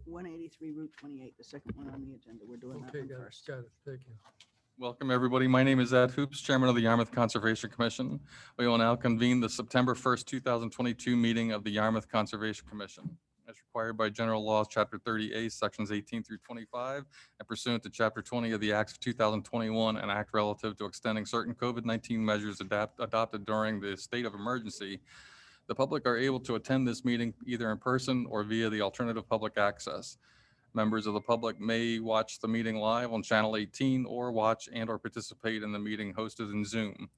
183 Route 28, the second one on the agenda. We're doing that Okay, one got it, first. got it. Thank you. Welcome, everybody. My name is Ed Hoops, Chairman of the Yarmouth Conservation Commission. We will now convene the September 1st, 2022 meeting of the Yarmouth Conservation Commission. As required by General Laws, Chapter 30A, Sections 18 through 25, and pursuant to Chapter 20 of the Acts of 2021, an act relative to extending certain COVID-19 measures adopted during the state of emergency, the public are able to attend this meeting either in person or via the alternative public access. Members of the public may watch the meeting live on Channel 18 or watch and/or participate in the meeting hosted in Zoom.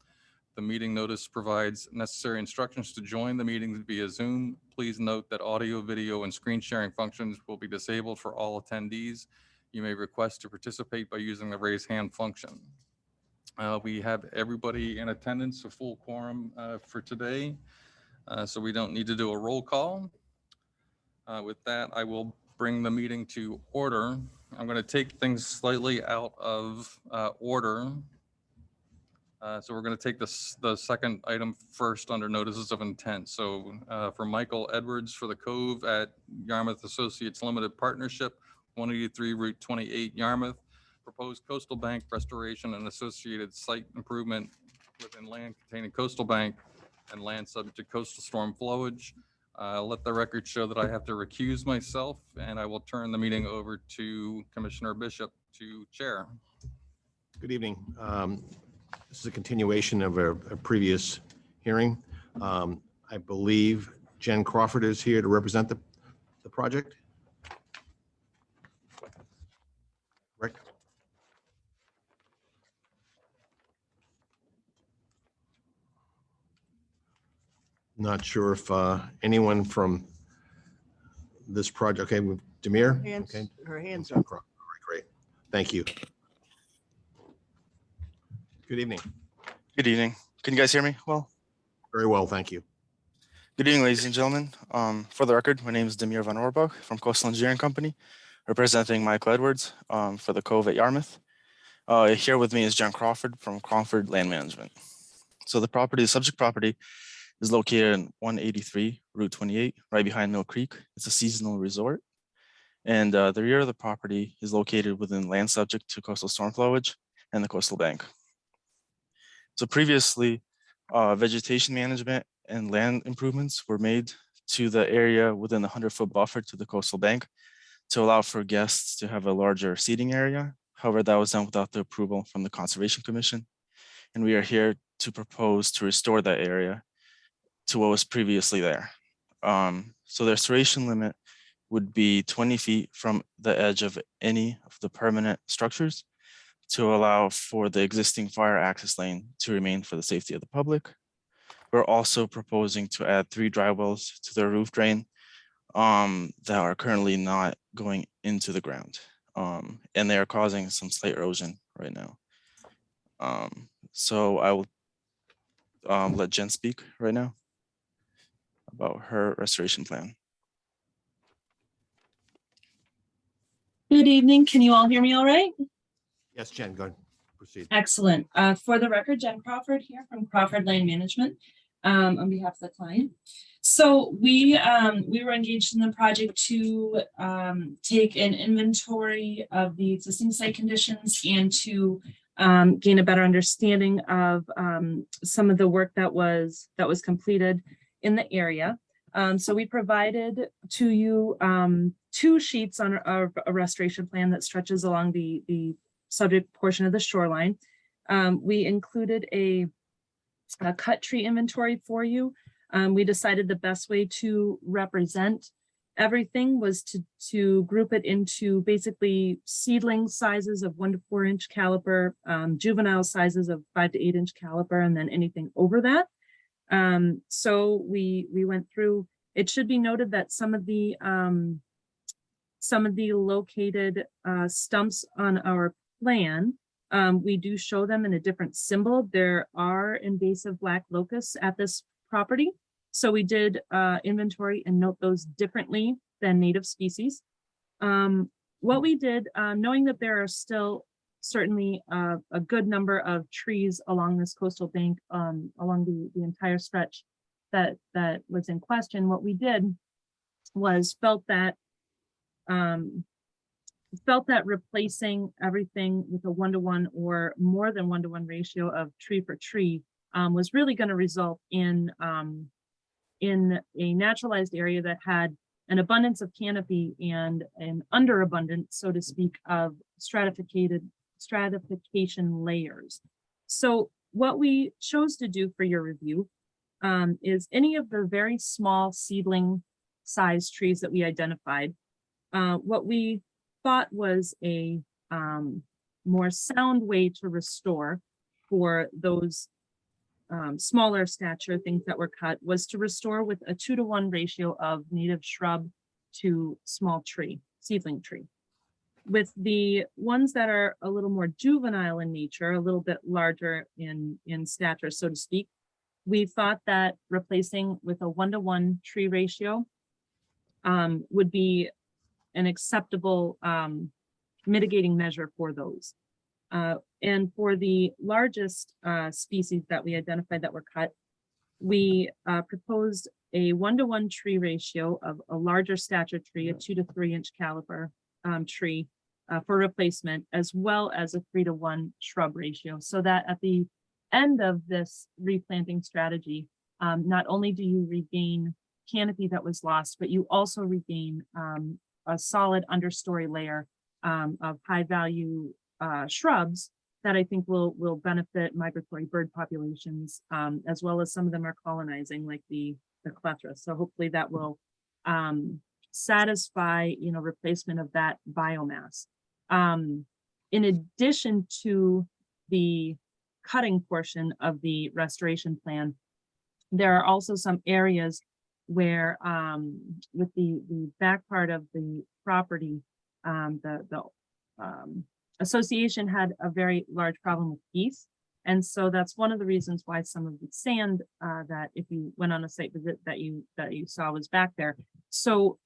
The meeting notice provides necessary instructions to join the meeting via Zoom. Please note that audio, video, and screen sharing functions will be disabled for all attendees. You may request to participate by using the raise hand function. We have everybody in attendance, a full quorum for today, so we don't need to do a roll call. With that, I will bring the meeting to order. I'm going to take things slightly out of order. So we're going to take the second item first under notices of intent. So for Michael Edwards for the Cove at Yarmouth Associates Limited Partnership, 183 Route 28, Yarmouth, proposed coastal bank restoration and associated site improvement within land containing coastal bank and land subject to coastal storm flowage. Let the record show that I have to recuse myself, and I will turn the meeting over to Commissioner Bishop to chair. Good evening. This is a continuation of a previous hearing. I believe Jen Crawford is here to represent the project. Correct? Not sure if anyone from this project, okay, with Demir? Okay. Her hands up. All right, great. Thank you. Good evening. Good evening. Can you guys hear me well? Very well, thank you. Good evening, ladies and gentlemen. For the record, my name is Demir Van Orbach from Coastal Engineering Company, representing Michael Edwards for the Cove at Yarmouth. Here with me is Jen Crawford from Crawford Land Management. So the subject property is located in 183 Route 28, right behind Mill Creek. It's a seasonal resort. And the rear of the property is located within land subject to coastal storm flowage and the coastal bank. So previously, vegetation management and land improvements were made to the area within the 100-foot buffer to the coastal bank to allow for guests to have a larger seating area. However, that was done without the approval from the Conservation Commission. And we are here to propose to restore that area to what was previously there. So the restoration limit would be 20 feet from the edge of any of the permanent structures to allow for the existing fire access lane to remain for the safety of the public. We're also proposing to add 3 dry wells to the roof drain that are currently not going into the ground. And they are causing some slight erosion right now. So I will let Jen speak right now about her restoration plan. Good evening. Can you all hear me all right? Yes, Jen, go ahead. Proceed. Excellent. For the record, Jen Crawford here from Crawford Land Management on behalf of the client. So we were engaged in the project to take an inventory of the existing site conditions and to gain a better understanding of some of the work that was completed in the area. So we provided to you 2 sheets on a restoration plan that stretches along the subject portion of the shoreline. We included a cut tree inventory for you. We decided the best way to represent everything was to group it into basically seedling sizes of 1 to 4 inch caliper, juvenile sizes of 5 to 8 inch caliper, and then anything over that. So we went through. It should be noted that some of the located stumps on our plan, we do show them in a different symbol. There are invasive black locusts at this property. So we did inventory and note those differently than native species. What we did, knowing that there are still certainly a good number of trees along this coastal bank, along the entire stretch that was in question, what we did was felt that felt that replacing everything with a 1-to-1 or more than 1-to-1 ratio of tree for tree was really going to result in a naturalized area that had an abundance of canopy and an underabundance, so to speak, of stratification layers. So what we chose to do for your review is any of the very small seedling size trees that we identified. What we thought was a more sound way to restore for those smaller stature things that were cut was to restore with a 2-to-1 ratio of native shrub to small tree, seedling tree. With the ones that are a little more juvenile in nature, a little bit larger in stature, so to speak, we thought that replacing with a 1-to-1 tree ratio would be an acceptable mitigating measure for those. And for the largest species that we identified that were cut, we proposed a 1-to-1 tree ratio of a larger stature tree, a 2 to 3 inch caliber tree for replacement, as well as a 3-to-1 shrub ratio, so that at the end of this replanting strategy, not only do you regain canopy that was lost, but you also regain a solid understory layer of high value shrubs that I think will benefit migratory bird populations, as well as some of them are colonizing, like the clethra. So hopefully that will satisfy, replacement of that biomass. In addition to the cutting portion of the restoration plan, there are also some areas where with the back part of the property, the association had a very large problem with geese. And so that's one of the reasons why some of the sand that if you went on a site visit that you saw was back there. So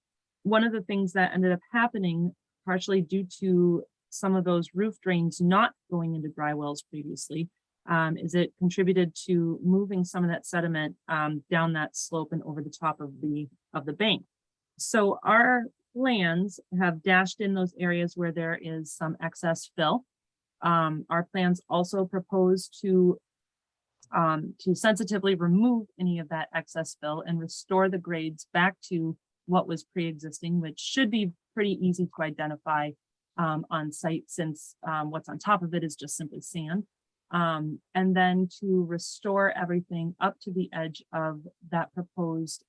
one of the things that ended up happening, partially due to some of those roof drains not going into dry wells previously, is it contributed to moving some of that sediment down that slope and over the top of the bank. So our plans have dashed in those areas where there is some excess fill. Our plans also propose to sensitively remove any of that excess fill and restore the grades back to what was pre-existing, which should be pretty easy to identify on site, since what's on top of it is just simply sand. And then to restore everything up to the edge of that proposed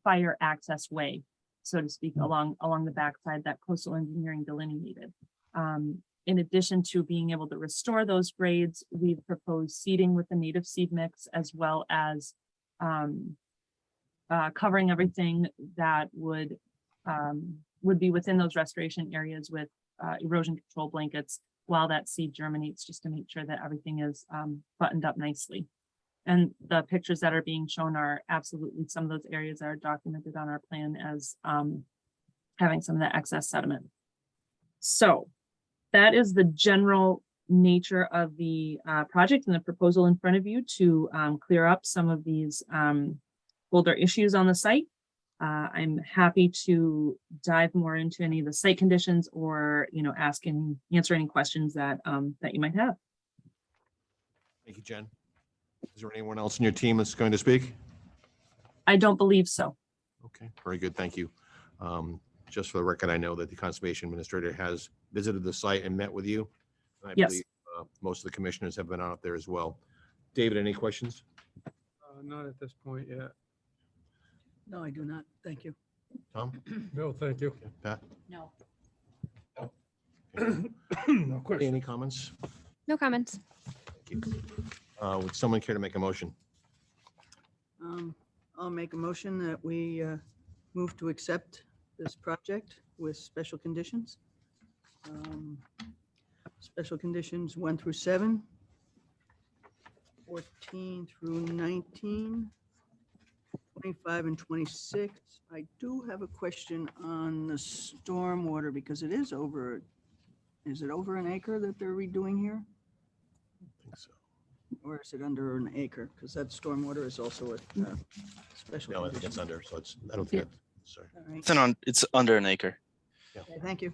fire access way, so to speak, along the backside that coastal engineering delineated. In addition to being able to restore those grades, we've proposed seeding with the native seed mix, as well as covering everything that would be within those restoration areas with erosion control blankets while that seed germinates, just to make sure that everything is buttoned up nicely. And the pictures that are being shown are absolutely some of those areas that are documented on our plan as having some of the excess sediment. So that is the general nature of the project and the proposal in front of you to clear up some of these older issues on the site. I'm happy to dive more into any of the site conditions, or answer any questions that that you might have. Thank you, Jen. Is there anyone else in your team that's going to speak? I don't believe so. Okay, very good. Thank you. Just for the record, I know that the Conservation Administrator has visited the site and met with you. I Yes. believe most of the commissioners have been out there as well. David, any questions? Not at this point yet. No, I do not. Thank you. Tom? Bill, thank you. Pat? No. No question. Any comments? No comments. Thank you. Would someone care to make a motion? I'll make a motion that we move to accept this project with special conditions. Special conditions 1 through 7, 14 through 19, 25 and 26. I do have a question on the stormwater, because it is over, is it over an acre that they're redoing here? I think so. Or is it under an acre? Because that stormwater is also a special No, I think condition. it's under, so it's, I don't think it's Sorry. All right. It's under an acre. Okay, thank you.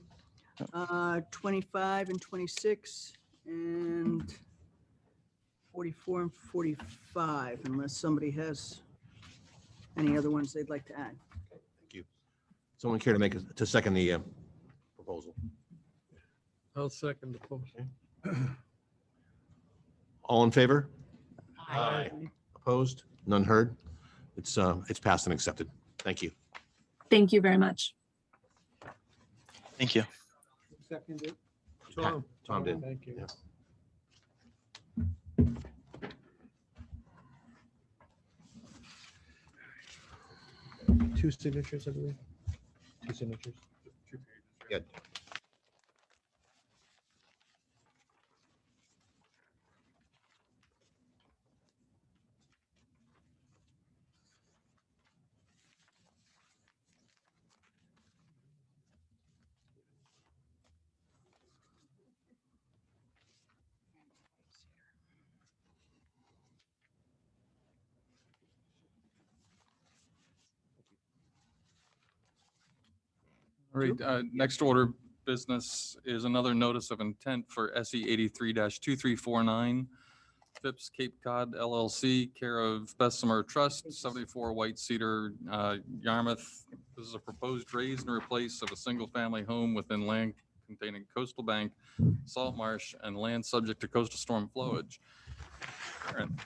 25 and 26 and 44 and 45, unless somebody has any other ones they'd like to add. Thank you. Someone care to second the proposal? I'll second the post. All in favor? Aye. Opposed? None heard? It's passed and accepted. Thank you. Thank you very much. Thank you. Seconded. Tom did. Thank you. Yeah. Two signatures, I believe. Two signatures. Good. All right, next order of business is another notice of intent for SE 83-2349, Phipps Cape Cod LLC, care of Bessemer Trust, 74 White Cedar, Yarmouth. This is a proposed raise and replace of a single-family home within land containing coastal bank, salt marsh, and land subject to coastal storm flowage. Aaron.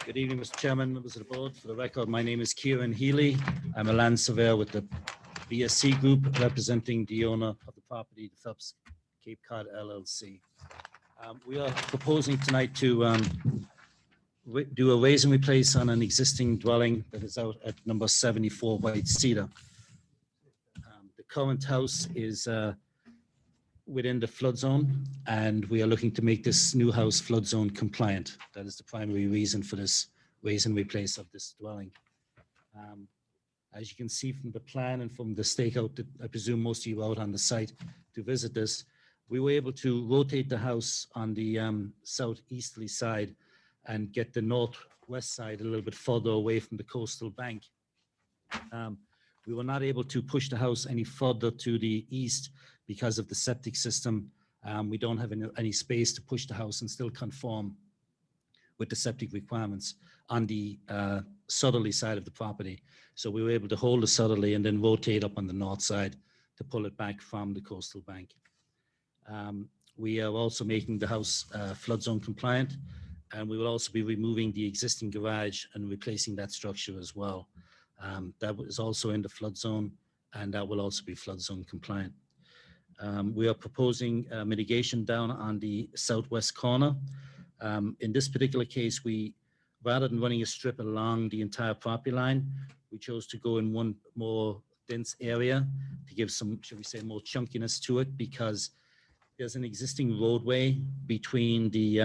Good evening, Mr. Chairman, members of the board. For the record, my name is Kieran Healy. I'm a land surveyor with the BSC Group representing the owner of the property, the Phelps Cape Cod LLC. We are proposing tonight to do a raise and replace on an existing dwelling that is out at number 74 White Cedar. The current house is within the flood zone, and we are looking to make this new house flood zone compliant. That is the primary reason for this raise and replace of this dwelling. As you can see from the plan and from the stakeout that I presume most of you were out on the site to visit this, we were able to rotate the house on the southeasterly side and get the northwest side a little bit further away from the coastal bank. We were not able to push the house any further to the east because of the septic system. We don't have any space to push the house and still conform with the septic requirements on the southerly side of the property. So we were able to hold the southerly and then rotate up on the north side to pull it back from the coastal bank. We are also making the house flood zone compliant, and we will also be removing the existing garage and replacing that structure as well. That is also in the flood zone, and that will also be flood zone compliant. We are proposing mitigation down on the southwest corner. In this particular case, rather than running a strip along the entire property line, we chose to go in one more dense area to give some, should we say, more chunkiness to it, because there's an existing roadway between the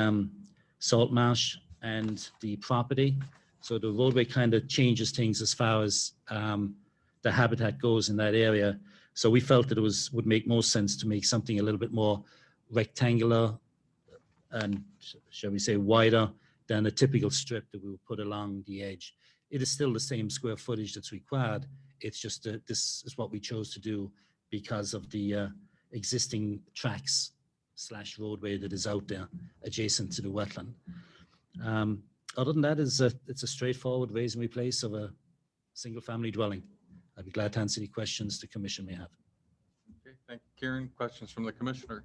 salt marsh and the property. So the roadway kind of changes things as far as the habitat goes in that area. So we felt that it would make most sense to make something a little bit more rectangular and, shall we say, wider than a typical strip that we would put along the edge. It is still the same square footage that's required. It's just that this is what we chose to do because of the existing tracks / roadway that is out there adjacent to the wetland. Other than that, it's a straightforward raise and replace of a single family dwelling. I'd be glad to answer any questions the commission may have. Okay, thank you, Kieran. Questions from the commissioner?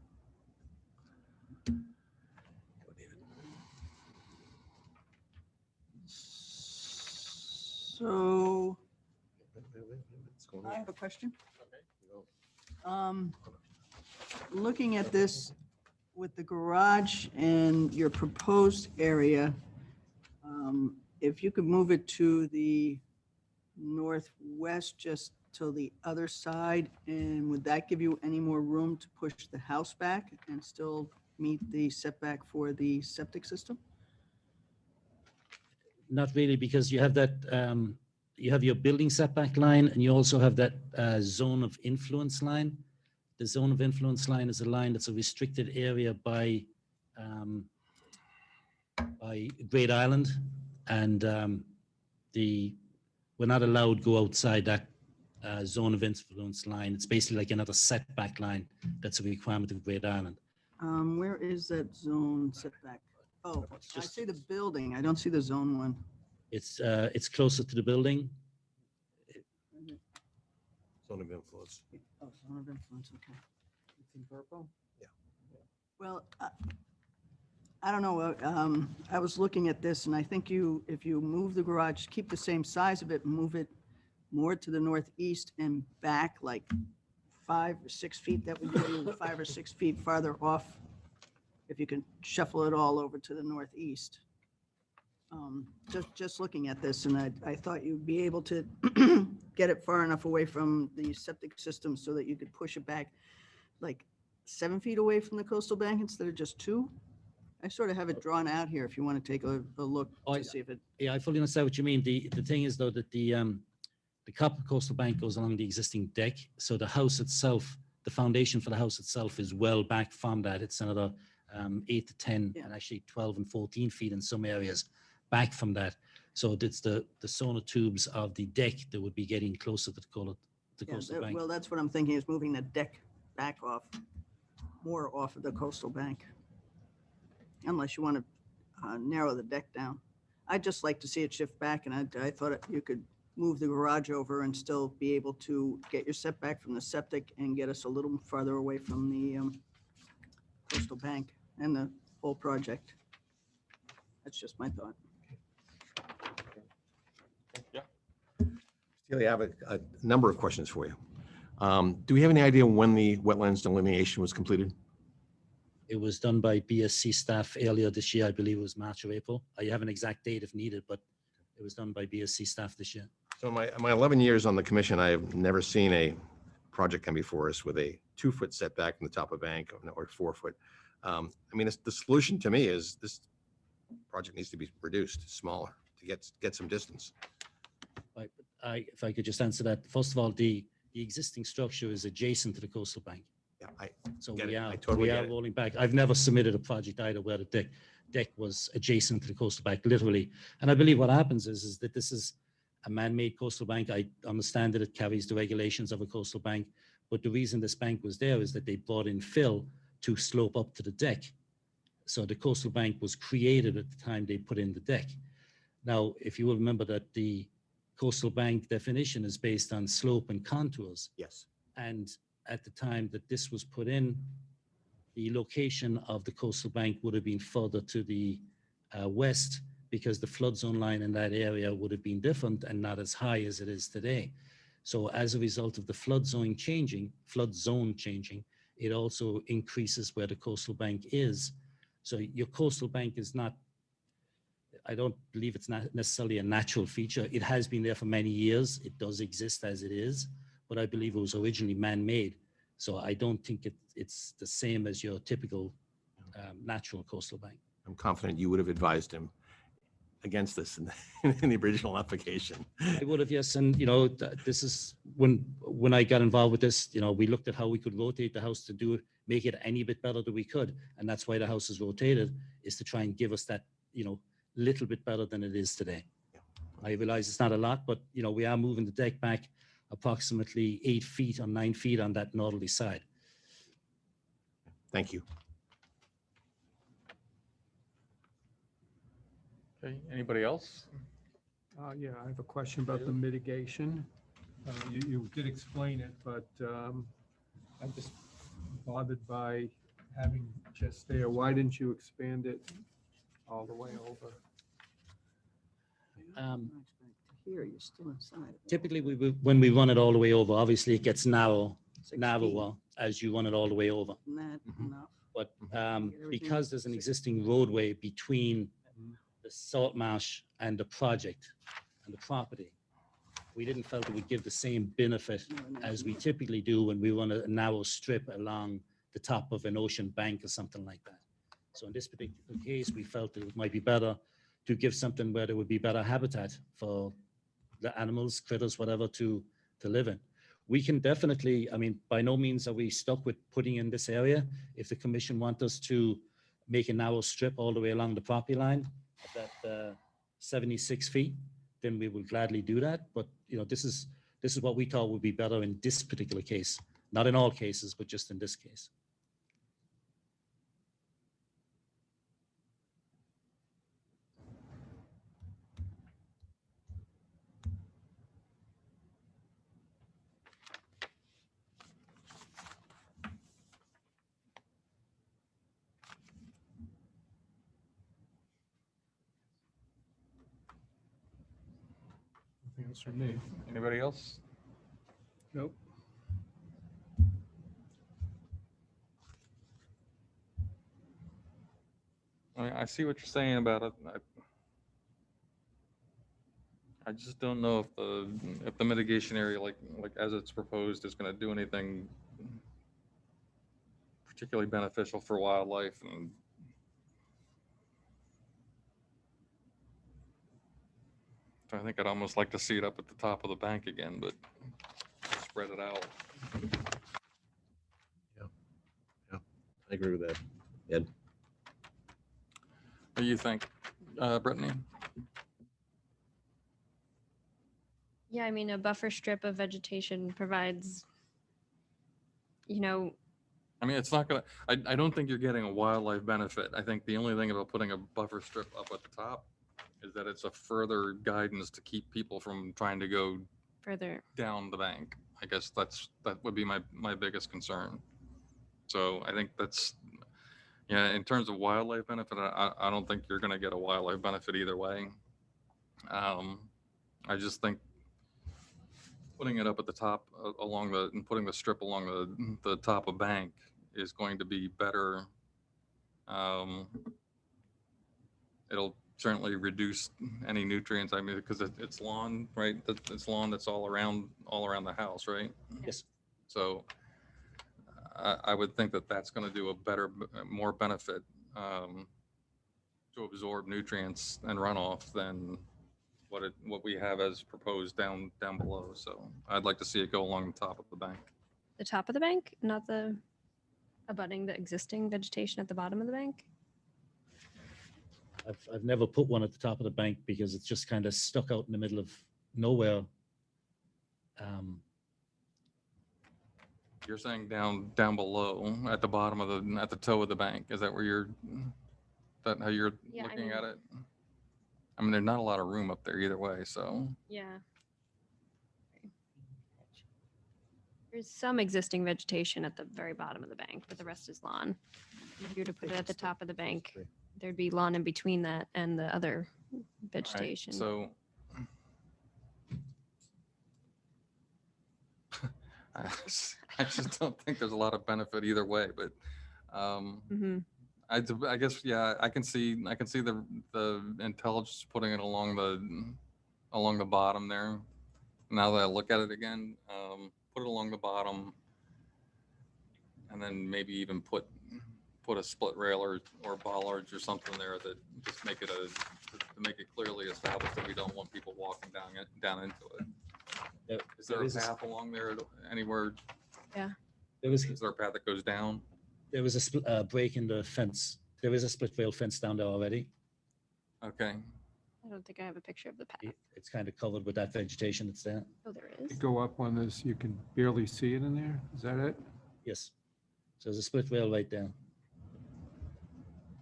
So What's going I on? have a question. Looking at this with the garage and your proposed area, if you could move it to the northwest, just to the other side, and would that give you any more room to push the house back and still meet the setback for the septic system? Not really, because you have that, you have your building setback line, and you also have that zone of influence line. The zone of influence line is a line that's a restricted area by Great Island, and we're not allowed to go outside zone of influence line. It's basically like another setback line that's a requirement of Great Island. Where is that zone setback? Oh, I Just- see the building. I don't see the zone one. It's closer to the building. Zone of influence. Oh, zone of influence, okay. It's in purple? Well, I don't know, I was looking at this and I think if you move the garage, keep the same size of it, move it more to the northeast and back like 5 or 6 feet, that would give you 5 or 6 feet farther off. If you can shuffle it all over to the northeast. Just looking at this and I thought you'd be able to get it far enough away from the septic system so that you could push it back like 7 feet away from the coastal bank instead of just 2. I sort of have it drawn out here if you want to take a look Oh, to see if it, Yeah, I fully understand what you mean. The thing is though that the Copper Coastal Bank goes along the existing deck. So the house itself, the foundation for the house itself is well back from that. It's another 8 to 10 Yeah. and actually 12 and 14 feet in some areas back from that. So it's the sonotubes of the deck that would be getting closer to the yeah, coastal bank. well, that's what I'm thinking is moving the deck back off, more off of the coastal bank. Unless you want to narrow the deck down. I'd just like to see it shift back and I thought you could move the garage over and still be able to get your setback from the septic and get us a little farther away from the coastal bank and the whole project. That's just my thought. Steely, I have a number of questions for you. Do we have any idea when the wetlands delineation was completed? It was done by BSC staff earlier this year. I believe it was March or April. I have an exact date if needed, but it was done by BSC staff this year. So my 11 years on the commission, I have never seen a project come before us with a 2-foot setback from the top of bank or 4 foot. I mean, the solution to me is this project needs to be reduced, smaller, to get some distance. Right, but if I could just answer that. First of all, the existing structure is adjacent to the coastal bank. Yeah, So Get we it. are, I totally we get are it. rolling back. I've never submitted a project either where the deck was adjacent to the coastal bank, literally. And I believe what happens is that this is a man-made coastal bank. I understand that it carries the regulations of a coastal bank, but the reason this bank was there is that they brought in fill to slope up to the deck. So the coastal bank was created at the time they put in the deck. Now, if you will remember that the coastal bank definition is based on slope and contours. Yes. And at the time that this was put in, the location of the coastal bank would have been further to the west because the flood zone line in that area would have been different and not as high as it is today. So as a result of the flood zone changing, it also increases where the coastal bank is. So your coastal bank is not, I don't believe it's not necessarily a natural feature. It has been there for many years. It does exist as it is, but I believe it was originally man-made. So I don't think it's the same as your typical natural coastal bank. I'm confident you would have advised him against this in the original application. I would have, yes. And, this is when I got involved with this, we looked at how we could rotate the house to make it any bit better that we could. And that's why the house is rotated, is to try and give us that, little bit better than it is today. I realize it's not a lot, but, we are moving the deck back approximately 8 feet or 9 feet on that northerly side. Thank you. Okay, anybody else? Yeah, I have a question about the mitigation. You did explain it, but I'm just bothered by having just there. Why didn't you expand it all the way over? Here, you're still inside. of it. Typically, when we run it all the way over, obviously it gets 6 narrower feet. as you run it all the way over. Isn't that Mhm. enough? But everything because there's an 6 existing roadway between the salt marsh and the project and the property, we didn't felt it would give the same benefit as we typically do when we run a narrow strip along the top of an ocean bank or something like that. So in this particular case, we felt that it might be better to give something where there would be better habitat for the animals, critters, whatever to live in. We can definitely, by no means are we stuck with putting in this area. If the commission want us to make a narrow strip all the way along the property line at that 76 feet, then we will gladly do that. But, this is this is what we thought would be better in this particular case. Not in all cases, but just in this case. Nothing else from me. Anybody else? Nope. I mean, I see what you're saying about it. I just don't know if the mitigation area, like as it's proposed, is going to do anything particularly beneficial for wildlife. And I think I'd almost like to see it up at the top of the bank again, but spread it out. I agree with that. Ed? What do you think, Brittany? Yeah, I mean, a buffer strip of vegetation provides, you know, I mean, it's not gonna, I don't think you're getting a wildlife benefit. I think the only thing about putting a buffer strip up at the top is that it's a further guidance to keep people from trying to go further. down the bank. I guess that would be my biggest concern. So I think that's, yeah, in terms of wildlife benefit, I don't think you're gonna get a wildlife benefit either way. I just think putting it up at the top and putting the strip along the top of bank is going to be better. It'll certainly reduce any nutrients. I mean, because it's lawn, right? It's lawn that's all around the house, right? Yes. So I would think that that's going to do a better, more benefit to absorb nutrients and runoff than what we have as proposed down below. So I'd like to see it go along the top of the bank. The top of the bank, not the abutting the existing vegetation at the bottom of the bank. I've never put one at the top of the bank because it's just kind of stuck out in the middle of nowhere. You're saying down below at the bottom of at the toe of the bank. Is that where how you're Yeah, I looking mean- at it? I mean, there's not a lot of room up there either way. So Yeah. There's some existing vegetation at the very bottom of the bank, but the rest is lawn. If you were to put it at the top of the bank, there'd be lawn in between that and the other all right, vegetation. So I just don't think there's a lot of benefit either way. But Mhm. I guess, yeah, I can see the intelligence putting it along the bottom there. Now that I look at it again, put it along the bottom, and then maybe even put a split rail or bollards or something there that just make it to make it clearly established that we don't want people walking down into it. Is there a path along there anywhere? There was Is there a path that goes down? there was a break in the fence. There is a split rail fence down there already. Okay. I don't think I have a picture of the path. It's kind of covered with that vegetation that's there. Oh, there You is. go up on this, you can barely see it in there. Is that it? Yes. So there's a split rail right there.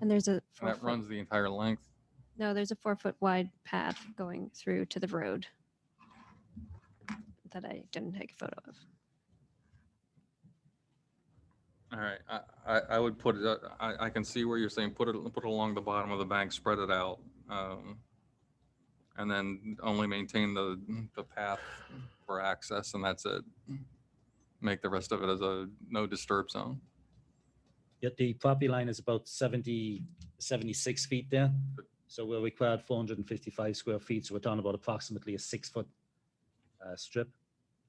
And there's a And that 4-foot runs the entire length. No, there's a 4-foot wide path going through to the road that I didn't take a photo of. All right, I would put it, I can see where you're saying, put it along the bottom of the bank, spread it out. And then only maintain the path for access, and that's it. Make the rest of it as a no disturb zone. Yet the property line is about 76 feet there. So we're required 455 square feet. So we're talking about approximately a 6-foot strip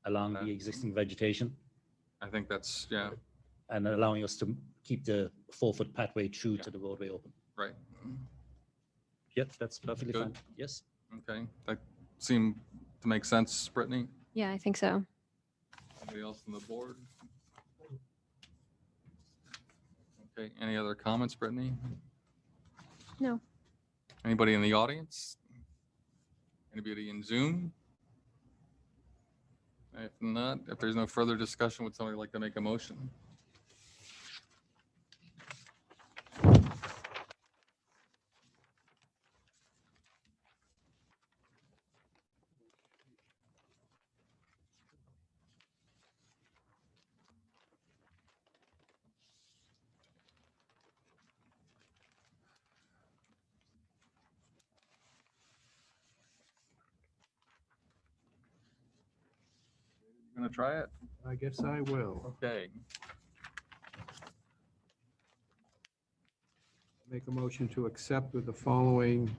along Okay. the existing vegetation I think that's, yeah, and allowing us to keep the 4-foot pathway through Yeah. to the roadway open. right. Yep, that's perfectly Good. fine. Yes. Okay, that seemed to make sense, Brittany. Yeah, I think so. Anybody else on the board? Okay, any other comments, Brittany? No. Anybody in the audience? Anybody in Zoom? If not, if there's no further discussion, would somebody like to make a motion? Gonna try it? I guess I will. Okay. Make a motion to accept with the following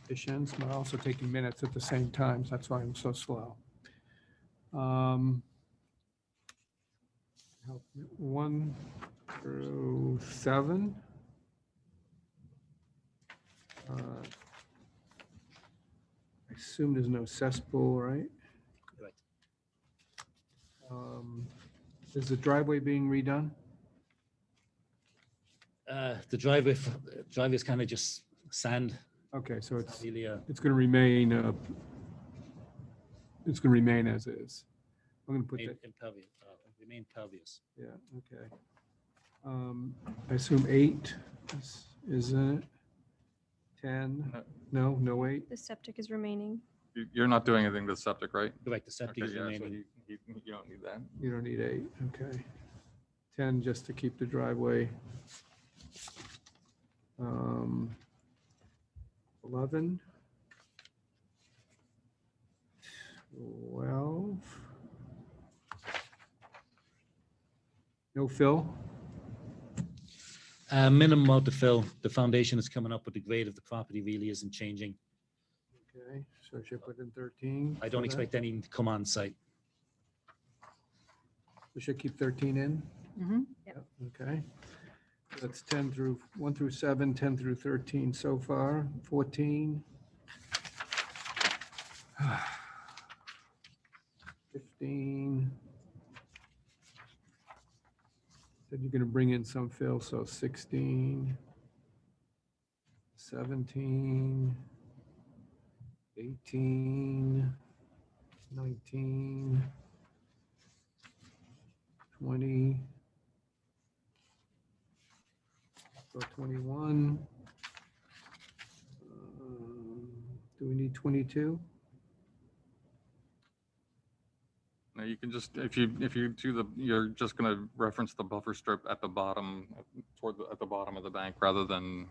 additions, but also taking minutes at the same time, so that's why I'm so slow. 1 through 7. I assume there's no cesspool, right? Correct. Is the driveway being redone? The driveway is kind of just sand. Okay, so It's not really, it's going to remain, it's going to remain as is. I'm going to put that, impervious, remain pervious. yeah, okay. I assume 8 is in it? 10? No 8? The septic is remaining. You're not doing anything to the septic, right? Correct, the septic Okay, is yeah, so remaining. you don't need that. You don't need 8, okay. 10 just to keep the driveway. 11. 12. No fill? Minimum amount to fill. The foundation is coming up, but the grade of the property really isn't changing. Okay, so should I put in 13? I for don't that? expect any to come on site. We should keep 13 in? Mhm. Okay. That's 10 through, 1 through 7, 10 through 13 so far, 14. 15. Said you're gonna bring in some fill, so 16. 17. 18. 19. 20. So 21. Do we need 22? Now you can just, if you do the, you're just gonna reference the buffer strip at the bottom, at the bottom of the bank rather than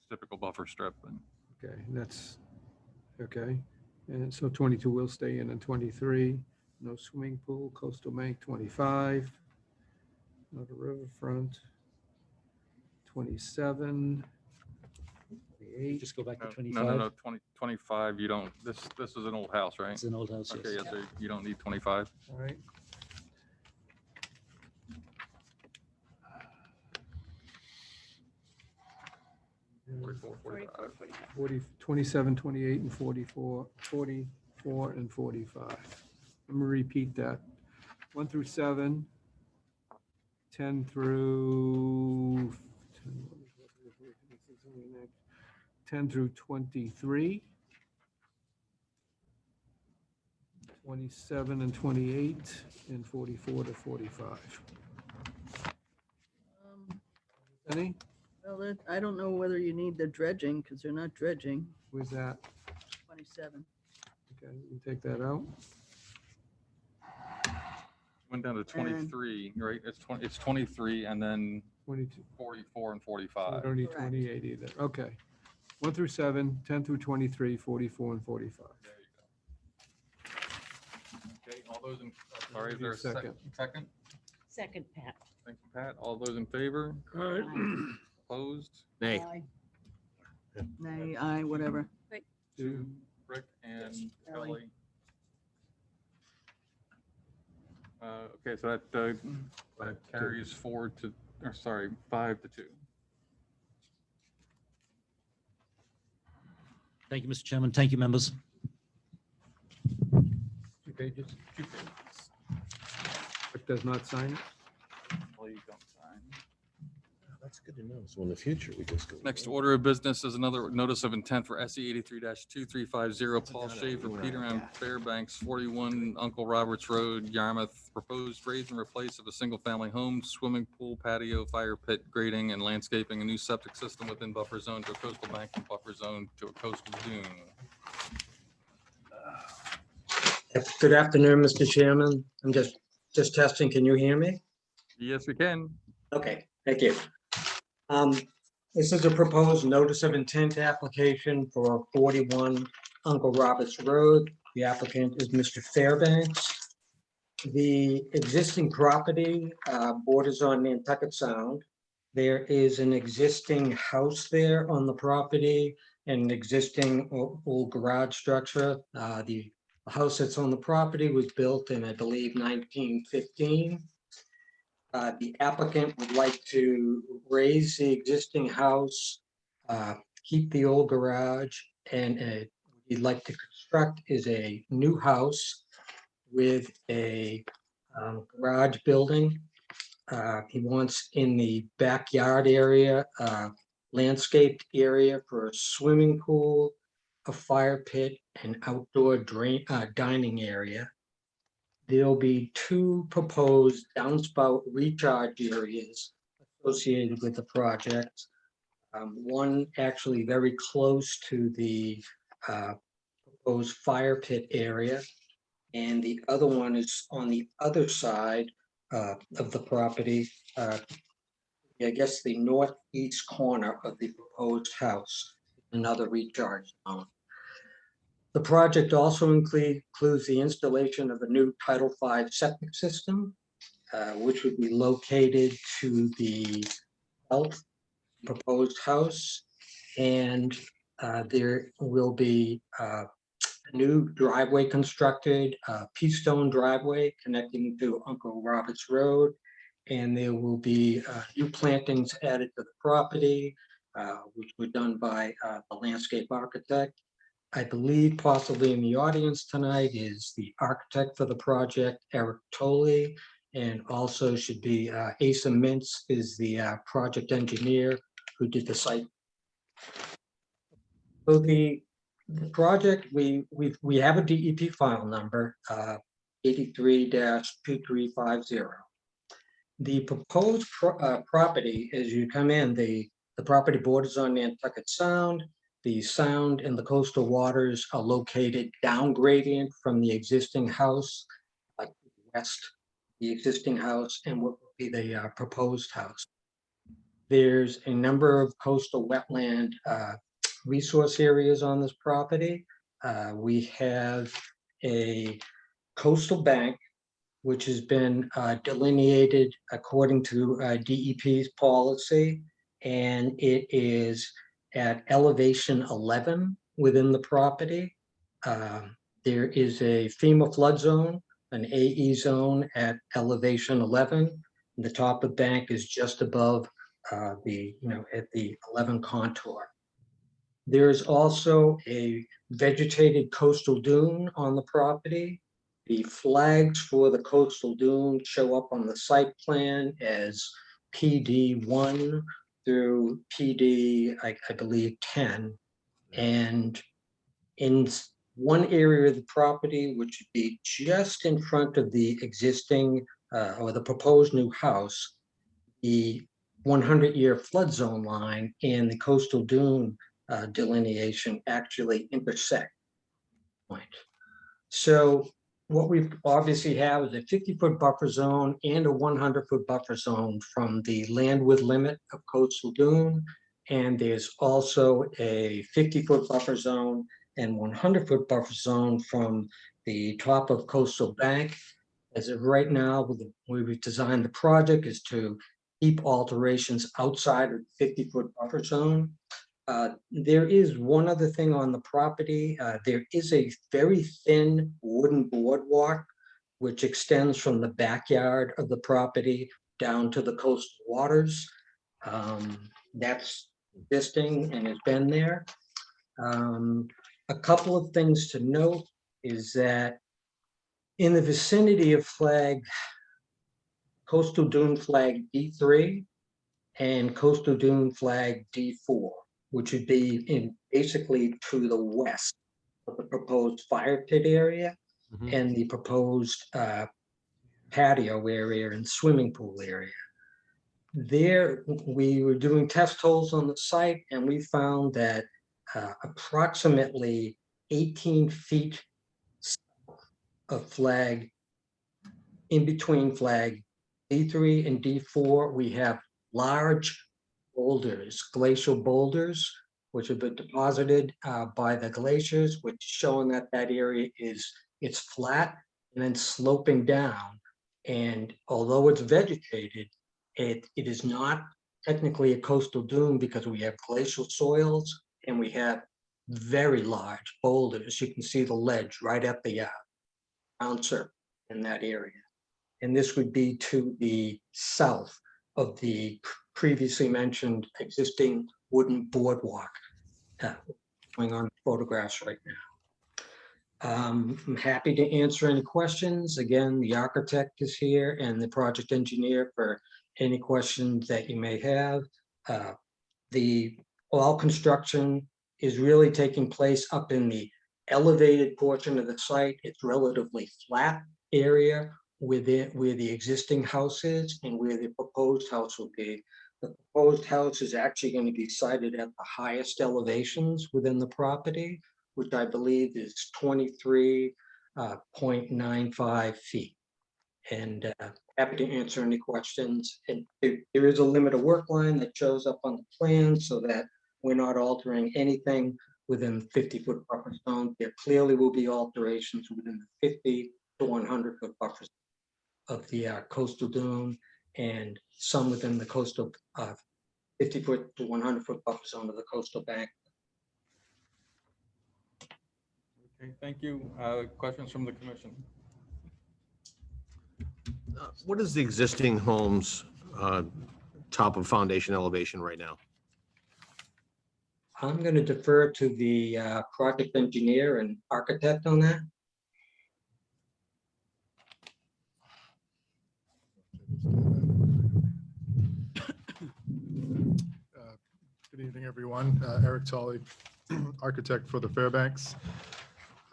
typical buffer strip. And Okay, that's, okay. And so 22 will stay in, and 23, no swimming pool, coastal bank, 25. Not a riverfront. 27. 28. Just go back to No, 25. no, 25, you don't, this is an old house, right? It's an old house, Okay, yes. yeah, so you don't need 25. All right. And 44, 45. 40, 27, 28, and 44, 44, and 45. I'm gonna repeat that. 1 through 7, 10 through 10 through 23, 27 and 28, and 44 to 45. Any? Well, I don't know whether you need the dredging, because they're not dredging, Where's that? 27. Okay, you can take that out. Went down to 23, right? It's 23 and then 22. 44 and We 45. don't need Correct. 28 either. Okay. 1 through 7, 10 through 23, 44, and 45. There you go. Okay, all those in, sorry, is there a Second. second? Second? Second, Pat. Thank you, Pat. All those in favor? Opposed? Nay. Aye. Nay, aye, whatever. 2, Rick and Ellie. Ellie. Okay, so that carries 4 to, or sorry, 5 to 2. Thank you, Mr. Chairman. Thank you, members. 2 pages. Rick does not sign it. Ellie, don't sign. That's good to know. So in the future, we just go. Next order of business is another notice of intent for SE 83-2350 Paul Schaefer, Peter M. Fairbanks, 41 Uncle Roberts Road, Yarmouth. Proposed raise and replace of a single-family home, swimming pool, patio, fire pit, grading, and landscaping, a new septic system within buffer zone to a coastal bank from buffer zone to a coastal dune. Good afternoon, Mr. Chairman. I'm just testing. Can you hear me? Yes, we can. Okay, thank you. This is a proposed notice of intent application for 41 Uncle Roberts Road. The applicant is Mr. Fairbanks. The existing property borders on Nantucket Sound. There is an existing house there on the property, and an existing old garage structure. The house that's on the property was built in, I believe, 1915. The applicant would like to raise the existing house, keep the old garage, and he'd like to construct is a new house with a garage building. He wants in the backyard area, landscaped area for a swimming pool, a fire pit, and outdoor dining area. There'll be 2 proposed downspout recharge areas associated with the project. One actually very close to the proposed fire pit area, and the other one is on the other side of the property. I guess the northeast corner of the proposed house, another recharge zone. The project also includes the installation of a new Title V septic system, which would be located to the south proposed house. And there will be a new driveway constructed, a Peastone driveway connecting to Uncle Roberts Road. And there will be new plantings added to the property, which were done by the landscape architect. I believe possibly in the audience tonight is the architect for the project, Eric Tolley, and also should be Asa Mintz is the project engineer who did the site. So the project, we have a DEP file number, 83-2350. The proposed property, as you come in, the property borders on Nantucket Sound. The sound and the coastal waters are located down gradient from the existing house, west, the existing house, and what will be the proposed house. There's a number of coastal wetland resource areas on this property. We have a coastal bank, which has been delineated according to DEP's policy, and it is at elevation 11 within the property. There is a FEMA flood zone, an AE zone at elevation 11. The top of the bank is just above at the 11 contour. There is also a vegetated coastal dune on the property. The flags for the coastal dune show up on the site plan as PD1 through PD, I believe, 10. And in one area of the property, which would be just in front of the existing or the proposed new house, the 100-year flood zone line and the coastal dune delineation actually intersect. So what we obviously have is a 50-foot buffer zone and a 100-foot buffer zone from the landward limit of coastal dune. And there's also a 50-foot buffer zone and 100-foot buffer zone from the top of coastal bank. As of right now, the way we've designed the project is to keep alterations outside of the 50-foot buffer zone. There is one other thing on the property. There is a very thin wooden boardwalk which extends from the backyard of the property down to the coastal waters. That's existing and has been there. A couple of things to note is that in the vicinity of coastal dune flag D3, and coastal dune flag D4, which would be in basically to the west of the proposed fire pit area Mhm. and the proposed patio area and swimming pool area. There, we were doing test holes on the site and we found that approximately 18 feet of flag, in between flag D3 and D4, we have large boulders, glacial boulders, which have been deposited by the glaciers, which showing that that area it's flat and then sloping down. And although it's vegetated, it is not technically a coastal dune because we have glacial soils and we have very large boulders. You can see the ledge right at the bouncer in that area. And this would be to the south of the previously mentioned existing wooden boardwalk going on photographs right now. I'm happy to answer any questions. Again, the architect is here and the project engineer for any questions that you may have. All construction is really taking place up in the elevated portion of the site. It's relatively flat area within where the existing house is and where the proposed house will be. The proposed house is actually going to be sited at the highest elevations within the property, which I believe is 23.95 feet. And happy to answer any questions. And there is a limit of work line that shows up on the plan so that we're not altering anything within the 50-foot buffer zone. There clearly will be alterations within the 50 to 100-foot buffer zone of the coastal dune and some within the coastal 50-foot to 100-foot buffer zone of the coastal bank. Okay, thank you. Questions from the commission? What is the existing home's top of foundation elevation right now? I'm going to defer to the project engineer and architect on that. Good evening, everyone. Eric Tolley, architect for the Fairbanks.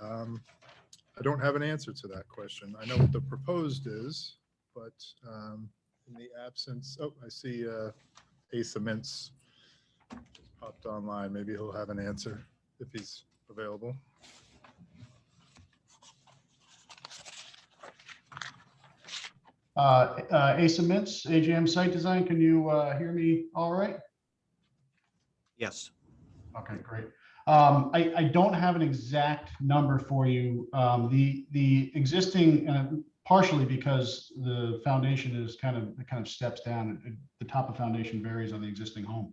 I don't have an answer to that question. I know what the proposed is, but in the absence, oh, I see Asa Mintz just popped online. Maybe he'll have an answer if he's available. Asa Mintz, AJM Site Design. Can you hear me all right? Yes. Okay, great. I don't have an exact number for you. The existing, partially because the foundation is kind of steps down. The top of foundation varies on the existing home.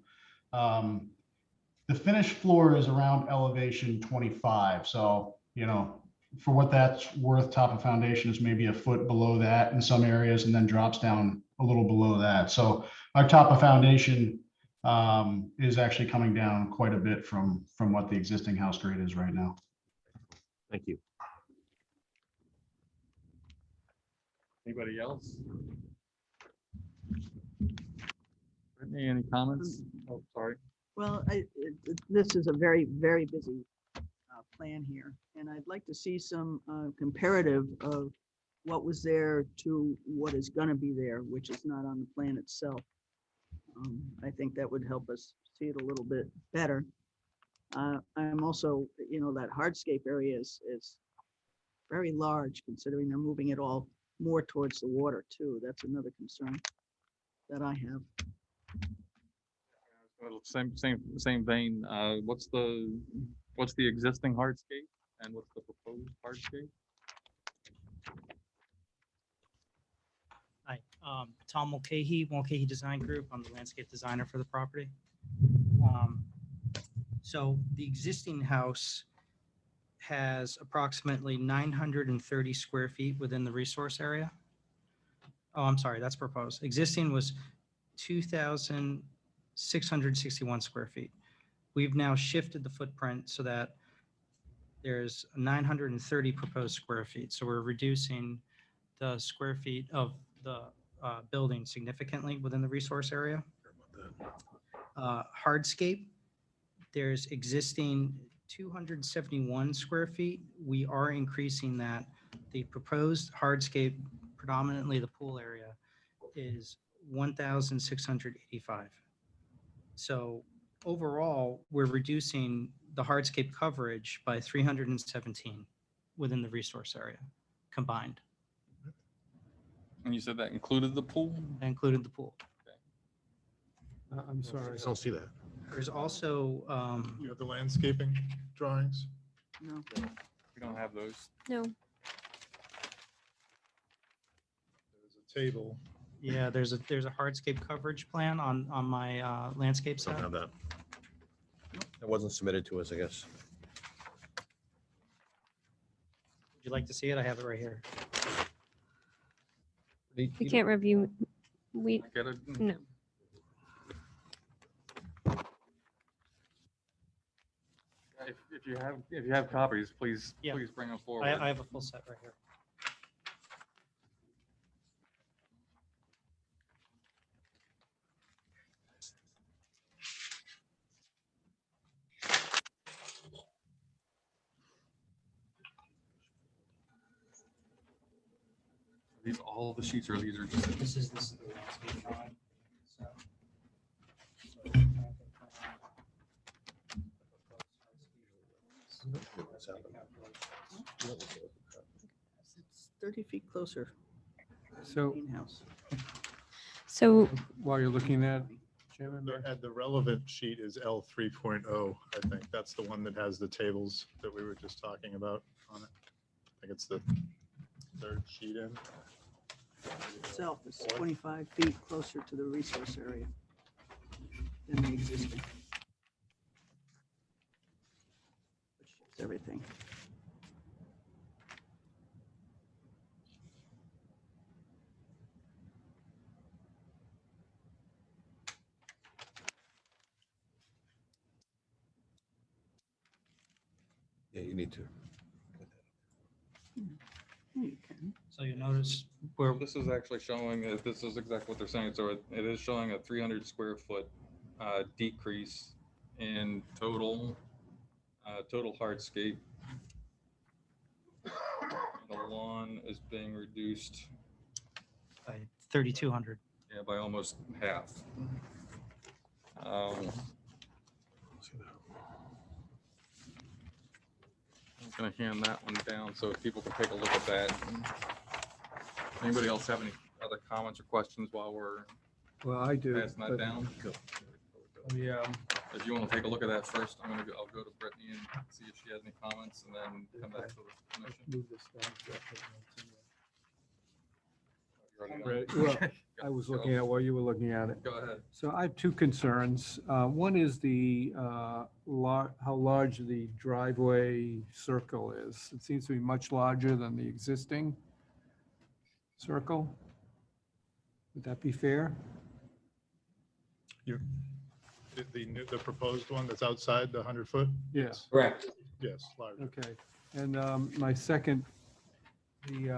The finished floor is around elevation 25. So, you know, for what that's worth, top of foundation is maybe a foot below that in some areas and then drops down a little below that. So our top of foundation is actually coming down quite a bit from what the existing house grade is right now. Thank you. Anybody else? Brittany, any comments? Oh, sorry. Well, this is a very, very busy plan here, and I'd like to see some comparative of what was there to what is going to be there, which is not on the plan itself. I think that would help us see it a little bit better. I'm also, you know, that hardscape area is very large considering they're moving it all more towards the water too. That's another concern that I have. Same vein. What's the existing hardscape and what's the proposed hardscape? Hi, Tom Mulcahy, Mulcahy Design Group. I'm the landscape designer for the property. So the existing house has approximately 930 square feet within the resource area. Oh, I'm sorry, that's proposed. Existing was 2,661 square feet. We've now shifted the footprint so that there's 930 proposed square feet. So we're reducing the square feet of the building significantly within the resource area. Hardscape, there's existing 271 square feet. We are increasing that. The proposed hardscape, predominantly the pool area, is 1,685. So overall, we're reducing the hardscape coverage by 317 within the resource area combined. And you said that included the pool? That included the pool. I'm sorry. I don't see that. There's also, You have the landscaping drawings? No. We don't have those. No, There's a table. yeah, there's a hardscape coverage plan on my landscape Don't set. have that. That wasn't submitted to us, I guess. Would you like to see it? I have it right here. we can't review. We, Get it? no. If you have copies, please, Yeah. please bring them forward. I have a full set right here. These all the sheets, or these are just, This is the landscape drawing. So. It's 30 feet closer. So Greenhouse. So while you're looking at, Chairman, The relevant sheet is L 3.0, I think. That's the one that has the tables that we were just talking about on it. I think it's the third sheet in. Itself is 25 feet closer to the resource area than the existing. Which shows everything. Yeah, you need to. You can. So you notice where this is actually showing, this is exactly what they're saying. So it is showing a 300 square foot decrease in total hardscape. The lawn is being reduced, by 3,200. yeah, by almost half. I'm gonna hand that one down so people can take a look at that. Anybody else have any other comments or questions while we're well, I do. passing that but down? the, If you want to take a look at that first, I'll go to Brittany and see if she has any comments and then come back to the commission. Move this down. You already Right, know. well, I was looking at while you were looking at it. Go ahead. So I have two concerns. One is the, how large the driveway circle is. It seems to be much larger than the existing circle. Would that be fair? The proposed one that's outside the 100 foot? Yeah. Correct. Yes, larger. Okay. And my second, the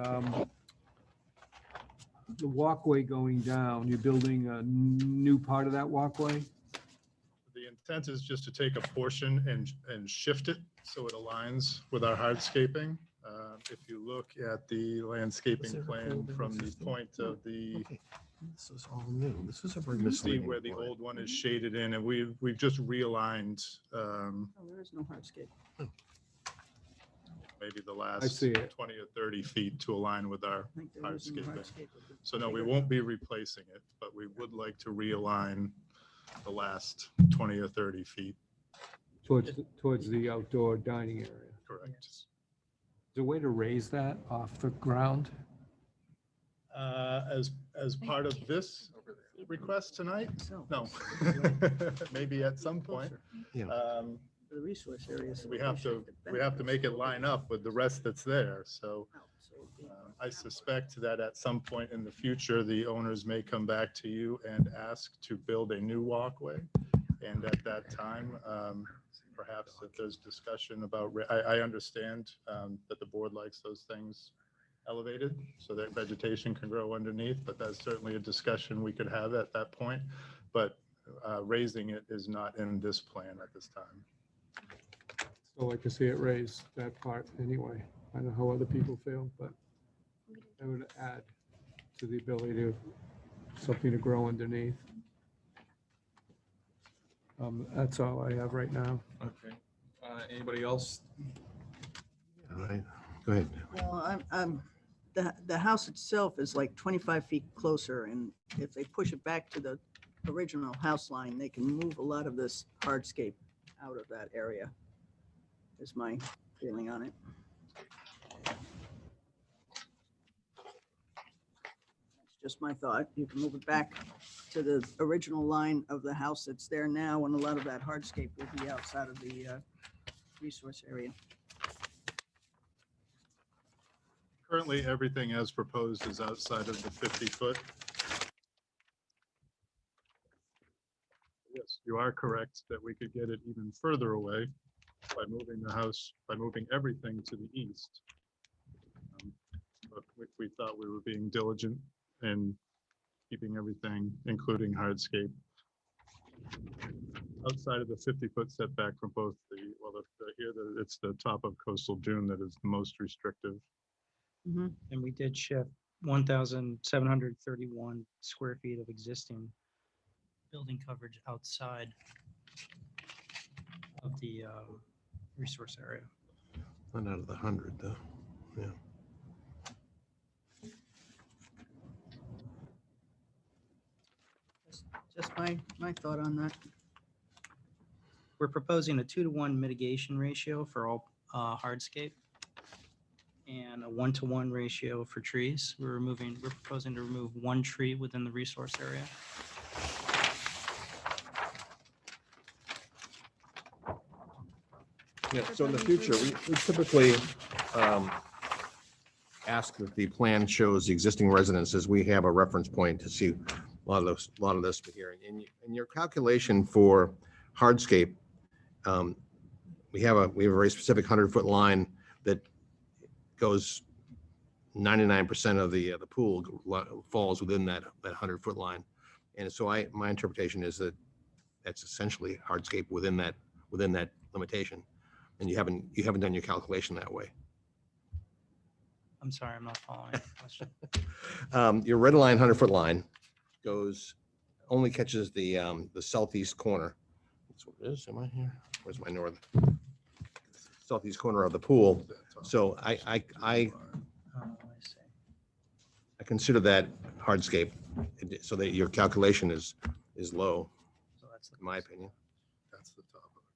walkway going down, you're building a new part of that walkway? The intent is just to take a portion and shift it so it aligns with our hardscaping. If you look at the landscaping plan from the point of the, Okay, this is all new. This is a very you see misleading. where the plan. old one is shaded in, and we've just realigned Oh, there is no hardscape. maybe the I last see it. 20 or 30 feet to align with our I think there is no hardscaping. hardscape. So no, we won't be replacing it, but we would like to realign the last 20 or 30 feet, Towards the outdoor dining area. correct? Is there a way to raise that off the ground? As part of this request tonight? So, No. Maybe at some point. Yeah. The resource area. is We have to make it line up with the rest that's there. So I suspect that at some point in the future, the owners may come back to you and ask to build a new walkway. And at that time, perhaps if there's discussion about, I understand that the board likes those things elevated so that vegetation can grow underneath, but that's certainly a discussion we could have at that point. But raising it is not in this plan at this time. Still like to see it raised, that part anyway. I don't know how other people feel, but it would add to the ability to, something to grow underneath. That's all I have right now. Okay. Anybody else? All right, go ahead. Well, the house itself is like 25 feet closer, and if they push it back to the original house line, they can move a lot of this hardscape out of that area, is my feeling on it. That's just my thought. You can move it back to the original line of the house that's there now, and a lot of that hardscape will be outside of the resource area. Currently, everything as proposed is outside of the 50-foot. Yes, you are correct that we could get it even further away by moving the house, by moving everything to the east. But we thought we were being diligent in keeping everything, including hardscape, outside of the 50-foot setback from both it's the top of coastal dune that is the most restrictive. And we did shift 1,731 square feet of existing building coverage outside of the resource area. Not out of the 100 though, yeah. Just my thought on that. We're proposing a 2-to-1 mitigation ratio for all hardscape and a 1-to-1 ratio for trees. We're proposing to remove 1 tree within the resource area. Yeah, so in the future, we typically ask that the plan shows the existing residences. We have a reference point to see a lot of this here. In your calculation for hardscape, we have a very specific 100-foot line that goes 99% of the pool falls within that 100-foot line. And so my interpretation is that that's essentially hardscape within that limitation. And you haven't done your calculation that way. I'm sorry, I'm not following the question. Your red line, 100-foot line only catches the southeast corner. That's what it is. Am I here? Where's my north? Southeast corner of the pool. So I see. consider that hardscape, so that your calculation is low, So that's in my opinion. That's the top of the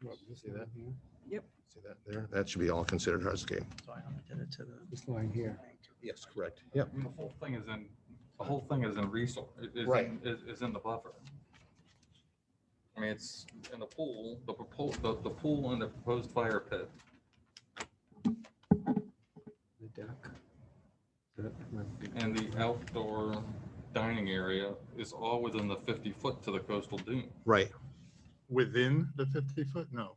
coastal. See that? Yep. See that there? That should be all considered hardscape. So I only did it to the. This line here. Yes, correct. Yep. The whole thing is in resource, Right. is in the buffer. I mean, it's in the pool, the pool and the proposed fire pit. The deck. And the outdoor dining area is all within the 50-foot to the coastal dune. Right. Within the 50-foot? No.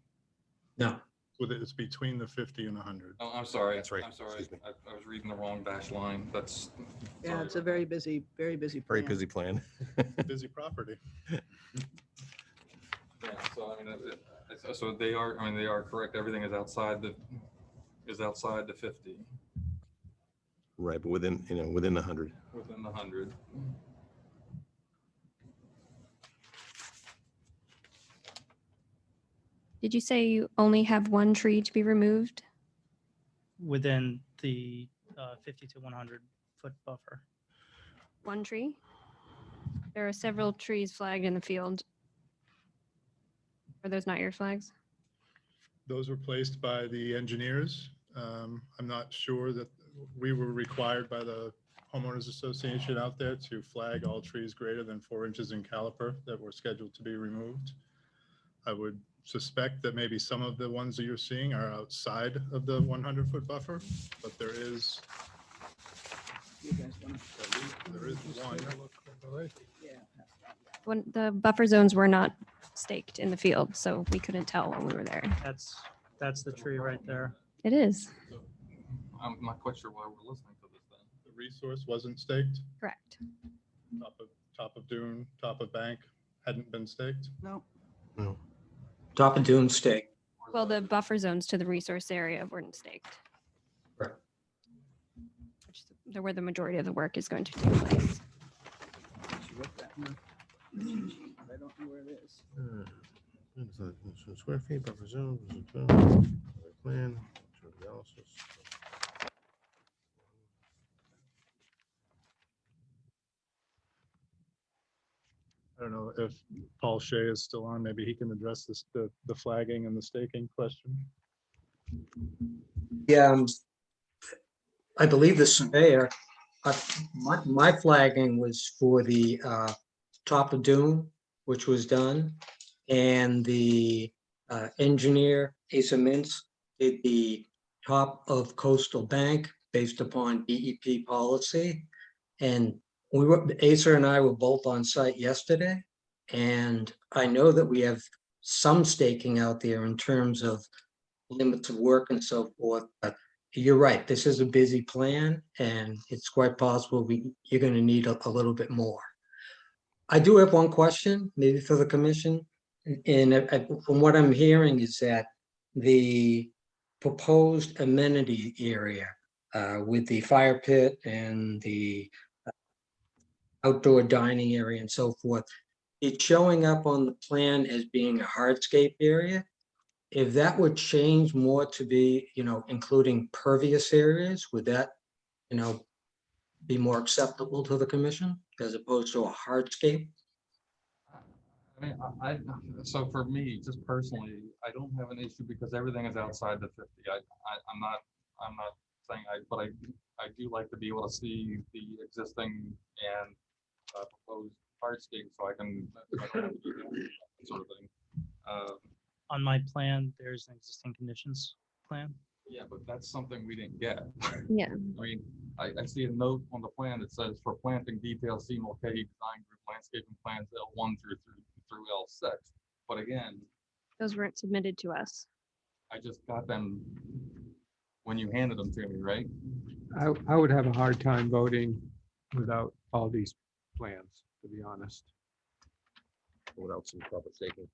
No. It's between the 50 and 100. Oh, I'm sorry. That's right. I'm sorry. Excuse me. I was reading the wrong dash line. That's. Yeah, sorry it's a about very that. busy Very plan. busy plan. Busy property. Yeah, so I mean, so they are correct. Everything is outside the 50, Right, but within the 100. within the 100. Did you say you only have 1 tree to be removed? Within the 50 to 100 foot buffer. 1 tree? There are several trees flagged in the field. Are those not your flags? Those were placed by the engineers. I'm not sure that we were required by the homeowners association out there to flag all trees greater than 4 inches in caliper that were scheduled to be removed. I would suspect that maybe some of the ones that you're seeing are outside of the 100-foot buffer, but there is You guys wanna- one. When the buffer zones were not staked in the field, so we couldn't tell when we were there. That's the tree right there. It is, I'm not quite sure why we're listening to this then. The resource wasn't staked, correct. top of dune, top of bank. hadn't been staked? No, Top of Dune Stake. Well, the buffer zones to the resource area weren't staked. Right. Which is where the majority of the work is going to take place. she wrote that in the cheat sheet, but I don't know where it is. Square feet, buffer zone, plan, analysis. I don't know if Paul Shea is still on. Maybe he can address this, the flagging and the staking question. Yeah, I believe the surveyor, my flagging was for the top of Dune, which was done. And the engineer, Asa Mintz, did the top of Coastal Bank based upon DEP policy. And Asa and I were both on site yesterday. And I know that we have some staking out there in terms of limits of work and so forth, but you're right, this is a busy plan and it's quite possible you're gonna need a little bit more. I do have one question, maybe for the commission, and from what I'm hearing is that the proposed amenity area with the fire pit and the outdoor dining area and so forth, it's showing up on the plan as being a hardscape area. If that would change more to be, including pervious areas, would that, be more acceptable to the commission as opposed to a hardscape? I mean, so for me, just personally, I don't have an issue because everything is outside the 50. I'm not saying but I do like to be able to see the existing and proposed hardscape so I can sort of thing. On my plan, there's an existing conditions plan. Yeah, but that's something we didn't get. Yeah. I mean, I see a note on the plan that says for planting details, CMOK design group landscaping plans L1 through L6. But again, Those weren't submitted to us. I just got them when you handed them to me, right? I would have a hard time voting without all these plans, to be honest, Without some proper staking.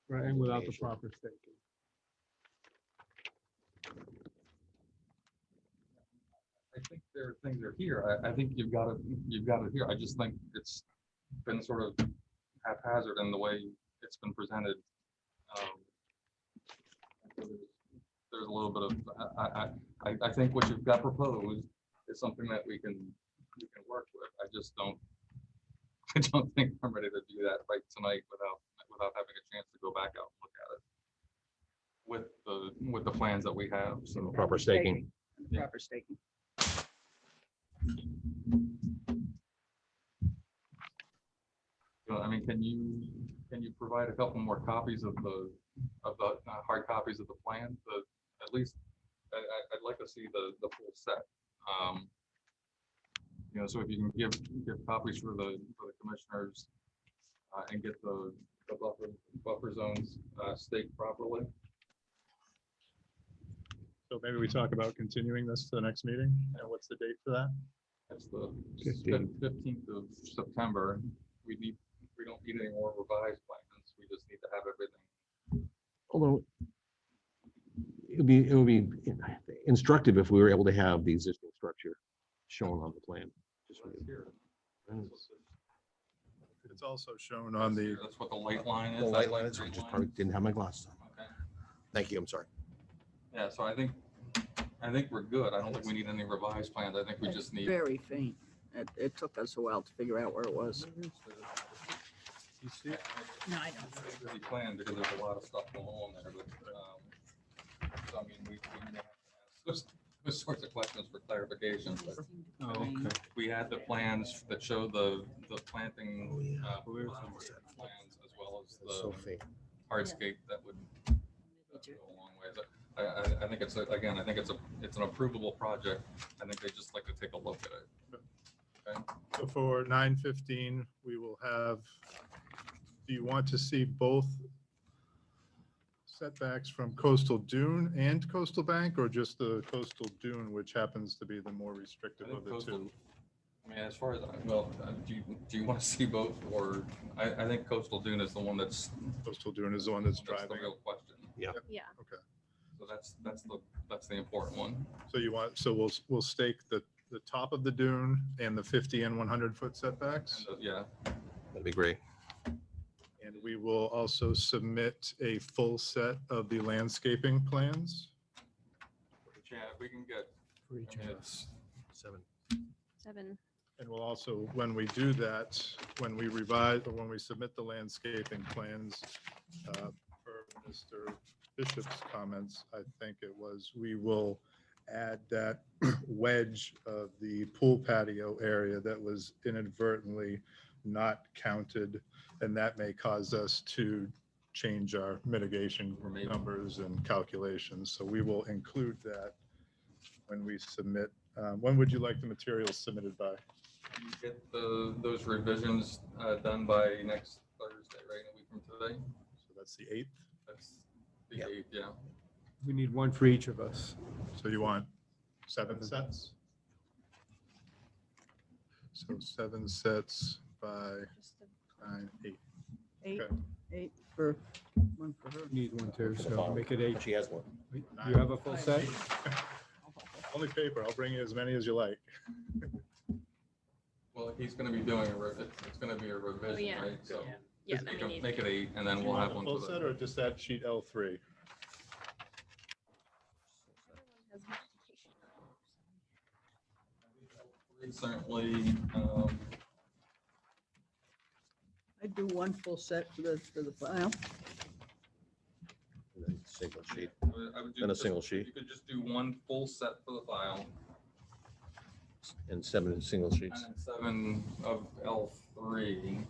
right, and without the proper staking. I think there are things are here. I think you've got it here. I just think it's been sort of haphazard in the way it's been presented. There's a little bit of, I think what you've got proposed is something that we can work with. I just don't, I don't think I'm ready to do that right tonight without having a chance to go back out and look at it with the plans that we have. So Proper staking. Yeah. Proper staking. I mean, can you provide a couple more copies of the hard copies of the plan? At least I'd like to see the full set. So if you can give copies for the commissioners and get the buffer zones staked properly. So maybe we talk about continuing this to the next meeting. And what's the date for that? That's the 15th. 15th of September. We don't need any more revised plans. We just need to have everything. Although it would be instructive if we were able to have the existing structure shown on the plan. Here. It's also shown on the, That's what the light line is. The that light line is, I green just line. probably didn't have my glasses on. Okay. Thank you, I'm sorry. Yeah, so I think we're good. I don't think we need any revised plans. I think we just need. Very faint. It took us a while to figure out where it was. You see it? No, I don't. Busy plan because there's a lot of stuff going on there, but, so I mean, we may have to ask those sorts of questions for clarification. But Oh, okay. we had the plans that show the planting, Oh, yeah. plans as well as So the faint. hardscape that would go a long way. But I think it's, again, I think it's an approvable project. I think they just like to take a look at it. Okay. so for 9:15, we will have, do you want to see both setbacks from coastal dune and coastal bank, or just the coastal dune, which happens to be the more restrictive I think of the coastal- two? I mean, as far as, do you want to see both, or I think Coastal Dune is the one that's Coastal Dune is the one that's the driving real it. question. Yeah. Yeah. Okay. So that's the important one. So you want, so we'll stake the top of the dune and the 50 and 100-foot setbacks. Yeah, That'd be great. And we will also submit a full set of the landscaping plans. yeah, if we can get, For each I mean, of us. it's, 7. And we'll also, when we do that, when we revise, or when we submit the landscaping plans, per Mr. Bishop's comments, I think it was, we will add that wedge of the pool patio area that was inadvertently not counted, and that may cause us to change our mitigation numbers and calculations. So we will include that when we submit. When would you like the materials submitted by? you get those revisions done by next Thursday, right, a week from today? So that's the 8th. That's the 8th, yeah. We need one for each of us. So you want 7 sets? So 7 sets by 9, 8. 8, Okay. 8 for, 1 for her. Need one too, so make it 8. She has one. You have a full set? Only paper. I'll bring you as many as you like. Well, he's gonna be doing it's gonna be a revision, yeah. right? So Yeah, just then we need. make it 8, and then Do you we'll want have a one full for set the. or just that sheet L3? Certainly, I'd do 1 full set for the file. And then Single sheet. I would do Then a just- single sheet. You could just do 1 full set for the file, And 7 single and sheets. then 7 of L3.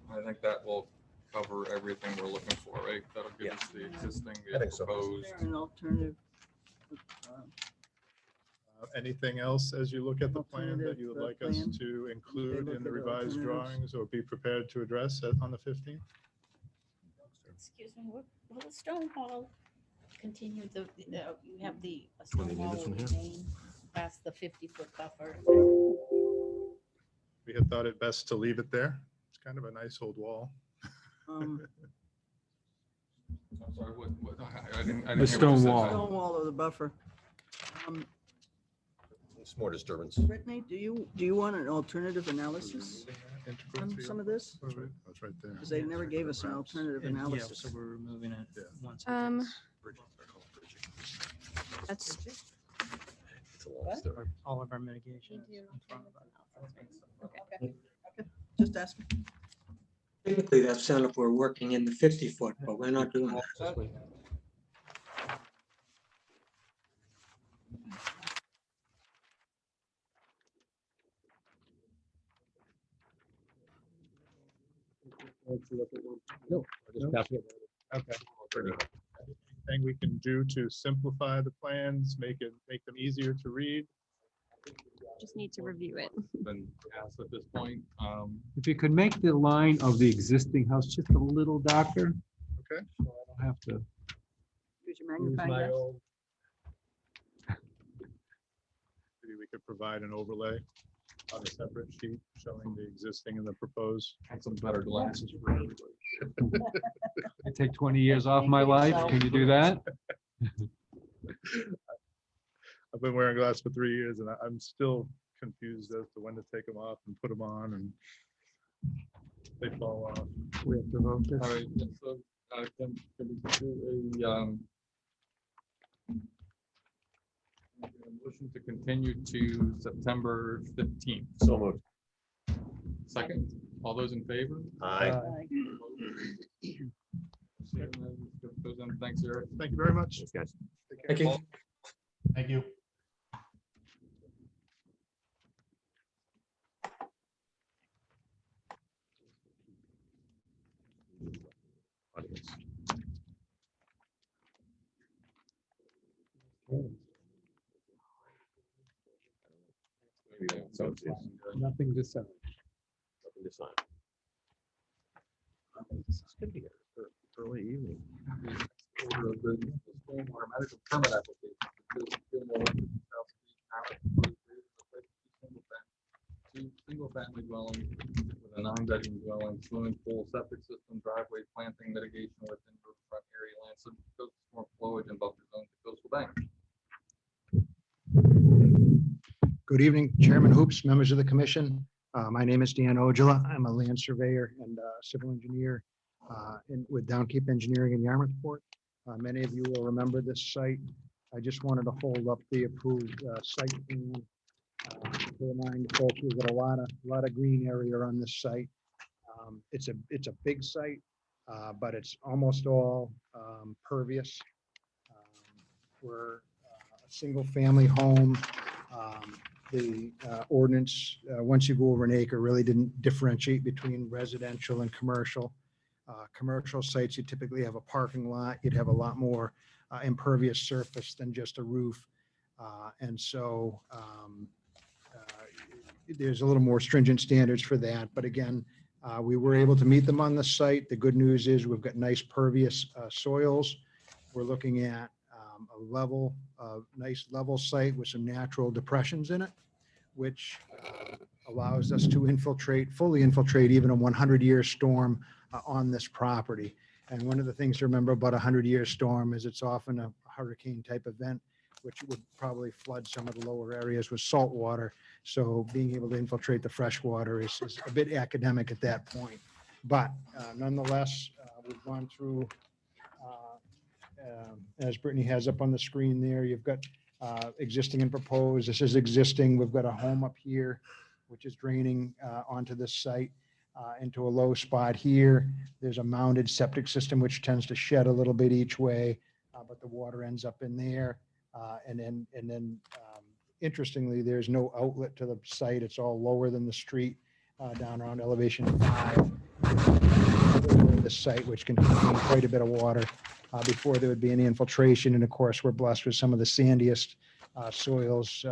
I think that will cover everything we're looking for, right? That'll give Yeah. us the existing, I the think so. Is proposed. there an alternative? Anything else as you look at the plan that you would like us Alternative, to include look in the at revised alternatives. drawings or be prepared to address on the 15th? Excuse me, will the stone wall continue you have the Do stone they need wall this will one here? remain past the 50-foot buffer? We had thought it best to leave it there. It's kind of a nice old wall. Um, I'm sorry, what, I didn't hear The what you stone said. wall. Stone wall of the buffer. It's more disturbance. Brittany, do you want an alternative analysis Integral on to your- some of this? That's right there. Because they never gave us an alternative And, yeah, analysis. so we're removing it Yeah. once. That's It's a long story. All of our mitigation. Just asking. Typically, that's done if we're working in the 50-foot, but we're not doing that. No, okay. Anything we can do to simplify the plans, make them easier to read? just need to review it. Been asked at this point. If you could make the line of the existing house just a little darker. Okay. So I don't have to Use your use magnifying my glass. old. Maybe we could provide an overlay on a separate sheet showing the existing and the proposed. Had some better glasses for everybody. I take 20 years off my life. Can you do that? I've been wearing glasses for 3 years and I'm still confused as to when to take them off and put them on and they fall off. We have to vote this. All right, yeah, so, can we do a motion to continue to September 15th? So moved. Second, all those in favor? Aye. Thanks, Eric. Thank you very much. Thanks, guys. Thank you. Thank you. Audience. Maybe that's what it is. Nothing to say. Nothing to sign. This is gonna be an early evening. Stormwater medical permit application. single-family dwelling with a 9-bedroom dwelling, swimming pool, septic system, driveway, planting, mitigation within roof front area, land, coastal storm flowage and buffer zone to coastal bank. Good evening, Chairman Hoops, members of the commission. My name is Dan Ojala. I'm a land surveyor and civil engineer with Downkeep Engineering in Yarmouthport. Many of you will remember this site. I just wanted to hold up the approved site plan. To remind folks, we've got a lot of green area on this site. It's a big site, but it's almost all pervious. We're a single family home. The ordinance, once you go over an acre, really didn't differentiate between residential and commercial. Commercial sites, you typically have a parking lot. You'd have a lot more impervious surface than just a roof. And so there's a little more stringent standards for that. But again, we were able to meet them on the site. The good news is we've got nice pervious soils. We're looking at a nice level site with some natural depressions in it, which allows us to fully infiltrate even a 100-year storm on this property. And one of the things to remember about a 100-year storm is it's often a hurricane type event, which would probably flood some of the lower areas with salt water. So being able to infiltrate the fresh water is a bit academic at that point. But nonetheless, we've gone through, as Brittany has up on the screen there, you've got existing and proposed. This is existing. We've got a home up here, which is draining onto this site into a low spot here. There's a mounted septic system, which tends to shed a little bit each way, but the water ends up in there. And then interestingly, there's no outlet to the site. It's all lower than the street, down around elevation 5. The site, which can contain quite a bit of water before there would be any infiltration. And of course, we're blessed with some of the sandiest soils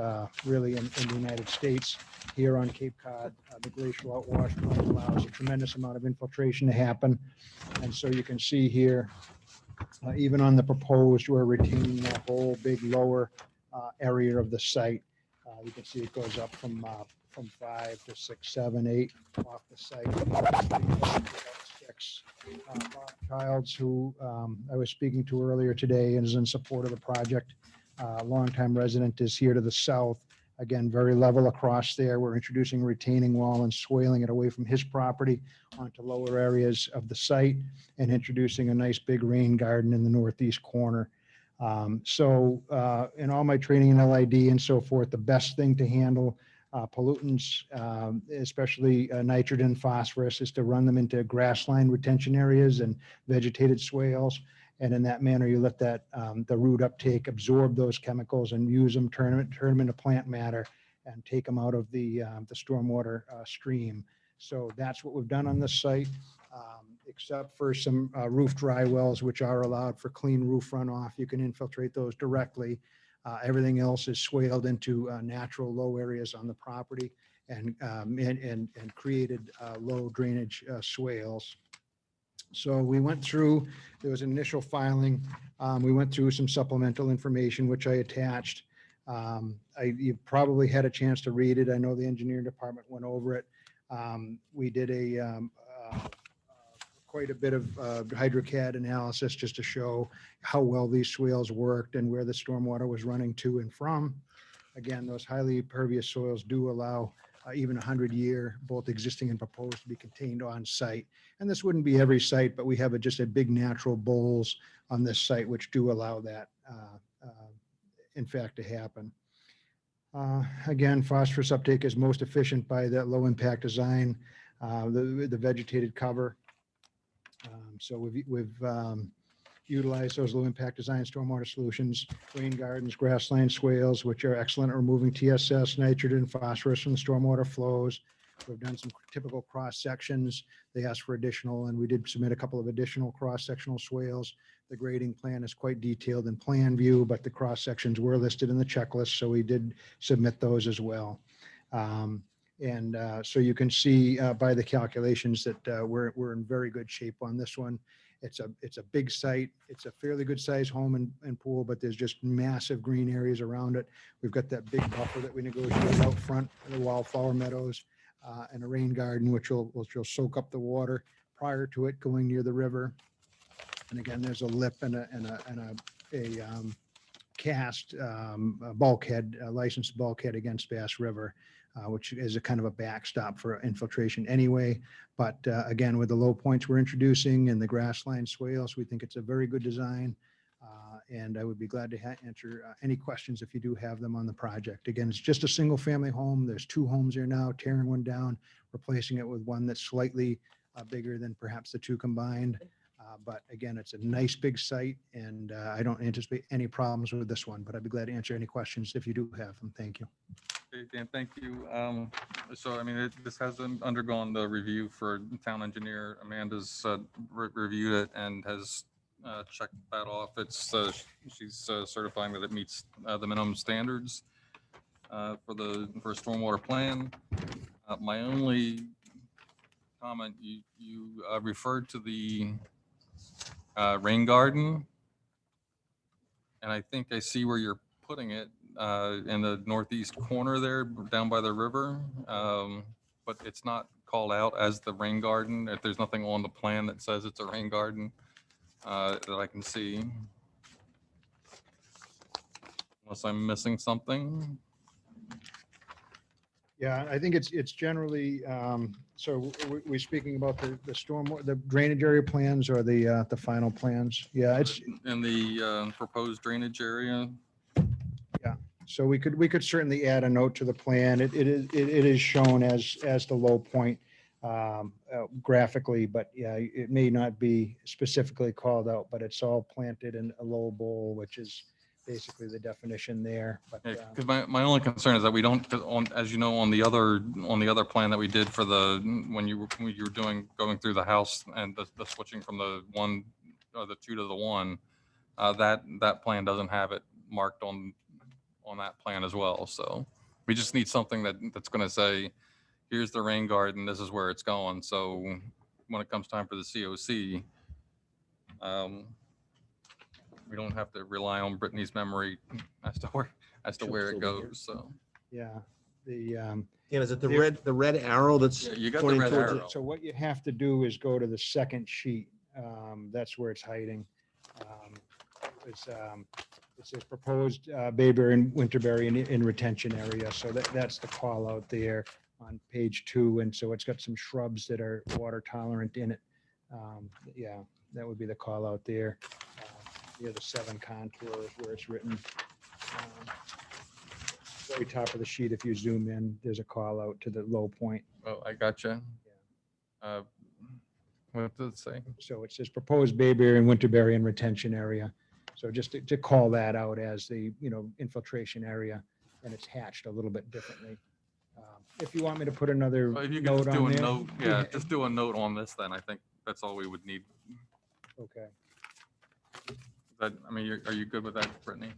really in the United States. Here on Cape Cod, the glacial outwash allows a tremendous amount of infiltration to happen. And so you can see here, even on the proposed, we're retaining that whole big lower area of the site. You can see it goes up from 5 to 6, 7, 8 off the site. 6. Bob Childs, who I was speaking to earlier today and is in support of the project. Longtime resident, is here to the south. Again, very level across there. We're introducing a retaining wall and swaling it away from his property onto lower areas of the site and introducing a nice big rain garden in the northeast corner. So in all my training in LID and so forth, the best thing to handle pollutants, especially nitrogen, phosphorus, is to run them into grassland retention areas and vegetated swales. And in that manner, you let that the root uptake absorb those chemicals and use them, turn them into plant matter, and take them out of the stormwater stream. So that's what we've done on this site, except for some roof dry wells, which are allowed for clean roof runoff. You can infiltrate those directly. Everything else is swaled into natural low areas on the property and created low drainage swales. So we went through, there was an initial filing. We went through some supplemental information, which I attached. You probably had a chance to read it. I know the engineering department went over it. We did quite a bit of HydroCAD analysis just to show how well these swales worked and where the stormwater was running to and from. Again, those highly pervious soils do allow even 100-year, both existing and proposed, to be contained on site. And this wouldn't be every site, but we have just a big natural bowls on this site, which do allow that, in fact, to happen. Again, phosphorus uptake is most efficient by that low impact design, the vegetated cover. So we've utilized those low impact design stormwater solutions, rain gardens, grassland swales, which are excellent at removing TSS, nitrogen, phosphorus from the stormwater flows. We've done some typical cross sections. They asked for additional, and we did submit a couple of additional cross sectional swales. The grading plan is quite detailed in plan view, but the cross sections were listed in the checklist, so we did submit those as well. So you can see by the calculations that we're in very good shape on this one. It's a big site. It's a fairly good size home and pool, but there's just massive green areas around it. We've got that big buffer that we negotiated out front, the wildflower meadows. and a rain garden, which will soak up the water prior to it going near the river. And again, there's a lip and a cast a bulkhead, a licensed bulkhead against Bass River, which is a kind of a backstop for infiltration anyway. But again, with the low points we're introducing and the grassline swales, we think it's a very good design. And I would be glad to answer any questions if you do have them on the project. Again, it's just a single family home. There's 2 homes there now, tearing one down, replacing it with one that's slightly bigger than perhaps the 2 combined. But again, it's a nice big site, and I don't anticipate any problems with this one, but I'd be glad to answer any questions if you do have them. Thank you. Okay, Dan, thank you. So, I mean, this has undergone the review for town engineer. Amanda's reviewed it and has checked that off. She's certifying that it meets the minimum standards for a stormwater plan. My only comment, you referred to the rain garden, and I think I see where you're putting it in the northeast corner there, down by the river, but it's not called out as the rain garden. If there's nothing on the plan that says it's a rain garden that I can see, unless I'm missing something. Yeah, I think it's generally, so we're speaking about the storm, the drainage area plans or the final plans? Yeah, it's, In the proposed drainage area. so we could certainly add a note to the plan. It is shown as the low point graphically, but yeah, it may not be specifically called out, but it's all planted in a low bowl, which is basically the definition there. But Because my only concern is that we don't, 'cause as you know, on the other plan that we did for when you were going through the house and the switching from the 1 or the 2 to the 1, that plan doesn't have it marked on that plan as well. So we just need something that's going to say, here's the rain garden, this is where it's going. So when it comes time for the COC, we don't have to rely on Brittany's memory as to where it goes. So yeah, the Yeah, is it the red arrow that's Yeah, you got the pointing red towards it? arrow. So what you have to do is go to the second sheet. That's where it's hiding. It says proposed Bayberry and Winterberry in retention area. So that's the call out there on page 2. And so it's got some shrubs that are water tolerant in it. Yeah, that would be the call out there. Near the 7 contours where it's written. Very top of the sheet, if you zoom in, there's a call out to the low point. Oh, I gotcha. What does it say? So it says proposed Bayberry and Winterberry in retention area. So just to call that out as the, infiltration area, and it's hatched a little bit differently. If you want me to put another Well, if you could note just do on a there. note, yeah, just do a note on this, then I think that's all we would need. Okay. I mean, are you good with that, Brittany?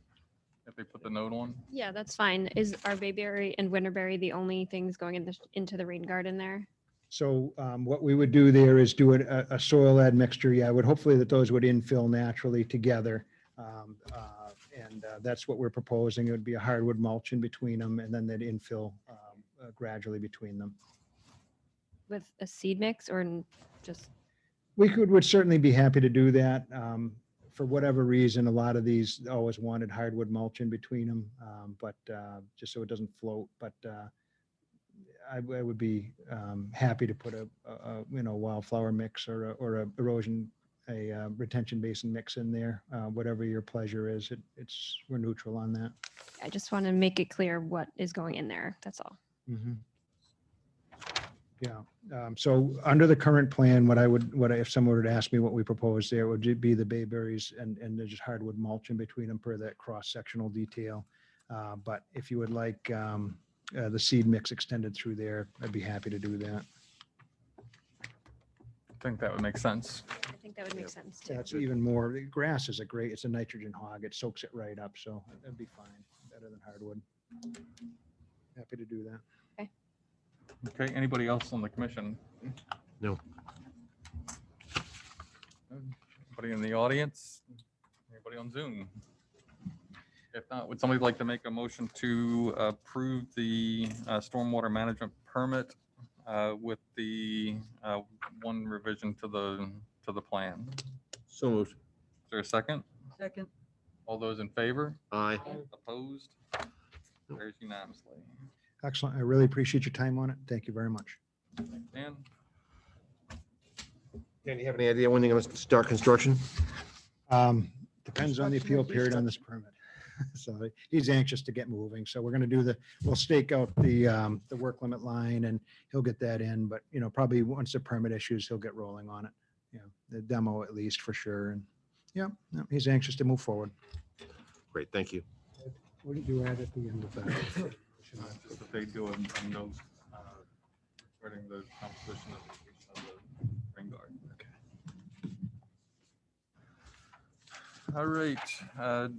If they put the note on? Yeah, that's fine. Are Bayberry and Winterberry the only things going into the rain garden there? So what we would do there is do a soil admixture. Yeah, I would hopefully that those would infill naturally together. And that's what we're proposing. It would be a hardwood mulch in between them, and then they'd infill gradually between them. With a seed mix or just? Would certainly be happy to do that. For whatever reason, a lot of these always wanted hardwood mulch in between them, but just so it doesn't float. But I would be happy to put a wildflower mix or a erosion, a retention basin mix in there. Whatever your pleasure is, we're neutral on that. I just want to make it clear what is going in there. That's all. Mhm. Yeah. So under the current plan, if someone were to ask me what we propose there, would be the bayberries and there's just hardwood mulch in between them per that cross-sectional detail. But if you would like the seed mix extended through there, I'd be happy to do that. I think that would make sense. I think that would make sense too. That's even more, the grass is it's a nitrogen hog. It soaks it right up. So that'd be fine. Better than hardwood. Happy to do that. Okay, anybody else on the commission? No. Anybody in the audience? Anybody on Zoom? If not, would somebody like to make a motion to approve the stormwater management permit with the one revision to the plan. So moved. Is there a second? Second. All those in favor? Aye. Opposed? Carries unanimously. Excellent. I really appreciate your time on it. Thank you very much. Dan? Dan, do you have any idea when they're going to start construction? Depends on the appeal period on this permit. So he's anxious to get moving. So we're going to do we'll stake out the work limit line and he'll get that in, but probably once the permit issues, he'll get rolling on it. The demo at least for sure. And yeah, no, he's anxious to move forward. Great, thank you. What did you add at the end of that? Just that they do a note regarding the composition of the rain garden. All right,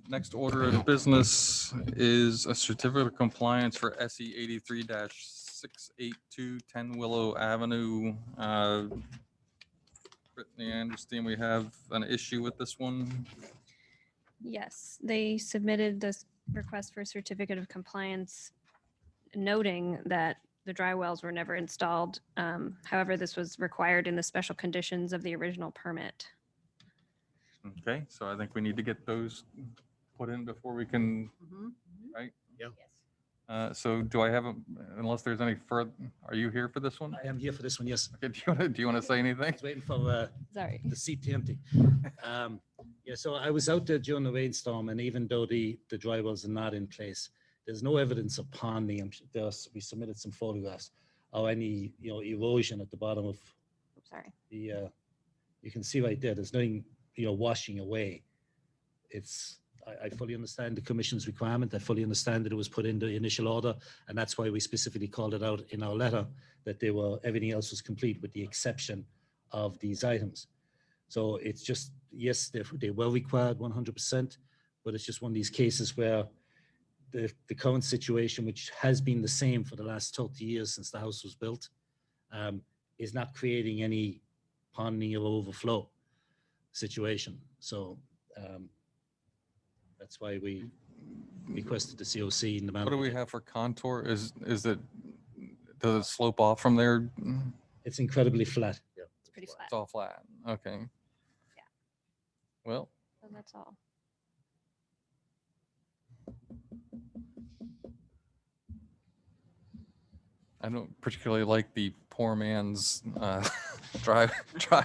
next order of business is a certificate of compliance for SE 83-682 10 Willow Avenue. Brittany, I understand we have an issue with this one. Yes, they submitted this request for a certificate of compliance, noting that the dry wells were never installed. However, this was required in the special conditions of the original permit. Okay, so I think we need to get those put in before we can, Mhm. right? Yeah. So do I have, unless there's any further, are you here for this one? I am here for this one, yes. Okay, do you want to say anything? I was waiting for Sorry. the seat to empty. Yeah, so I was out there during the rainstorm, and even though the dry wells are not in place, there's no evidence of ponding. We submitted some photographs or any erosion at the bottom of Sorry. the. You can see right there. There's nothing washing away. I fully understand the commission's requirement. I fully understand that it was put in the initial order, and that's why we specifically called it out in our letter that everything else was complete with the exception of these items. So it's just, yes, they were required 100%, but it's just one of these cases where the current situation, which has been the same for the last 30 years since the house was built, is not creating any ponding or overflow situation. So that's why we requested the COC in the What do we have for contour? Does it slope off from there? It's incredibly flat. It's pretty flat. It's all flat. Okay. Yeah. Well, So that's all. I don't particularly like the poor man's dry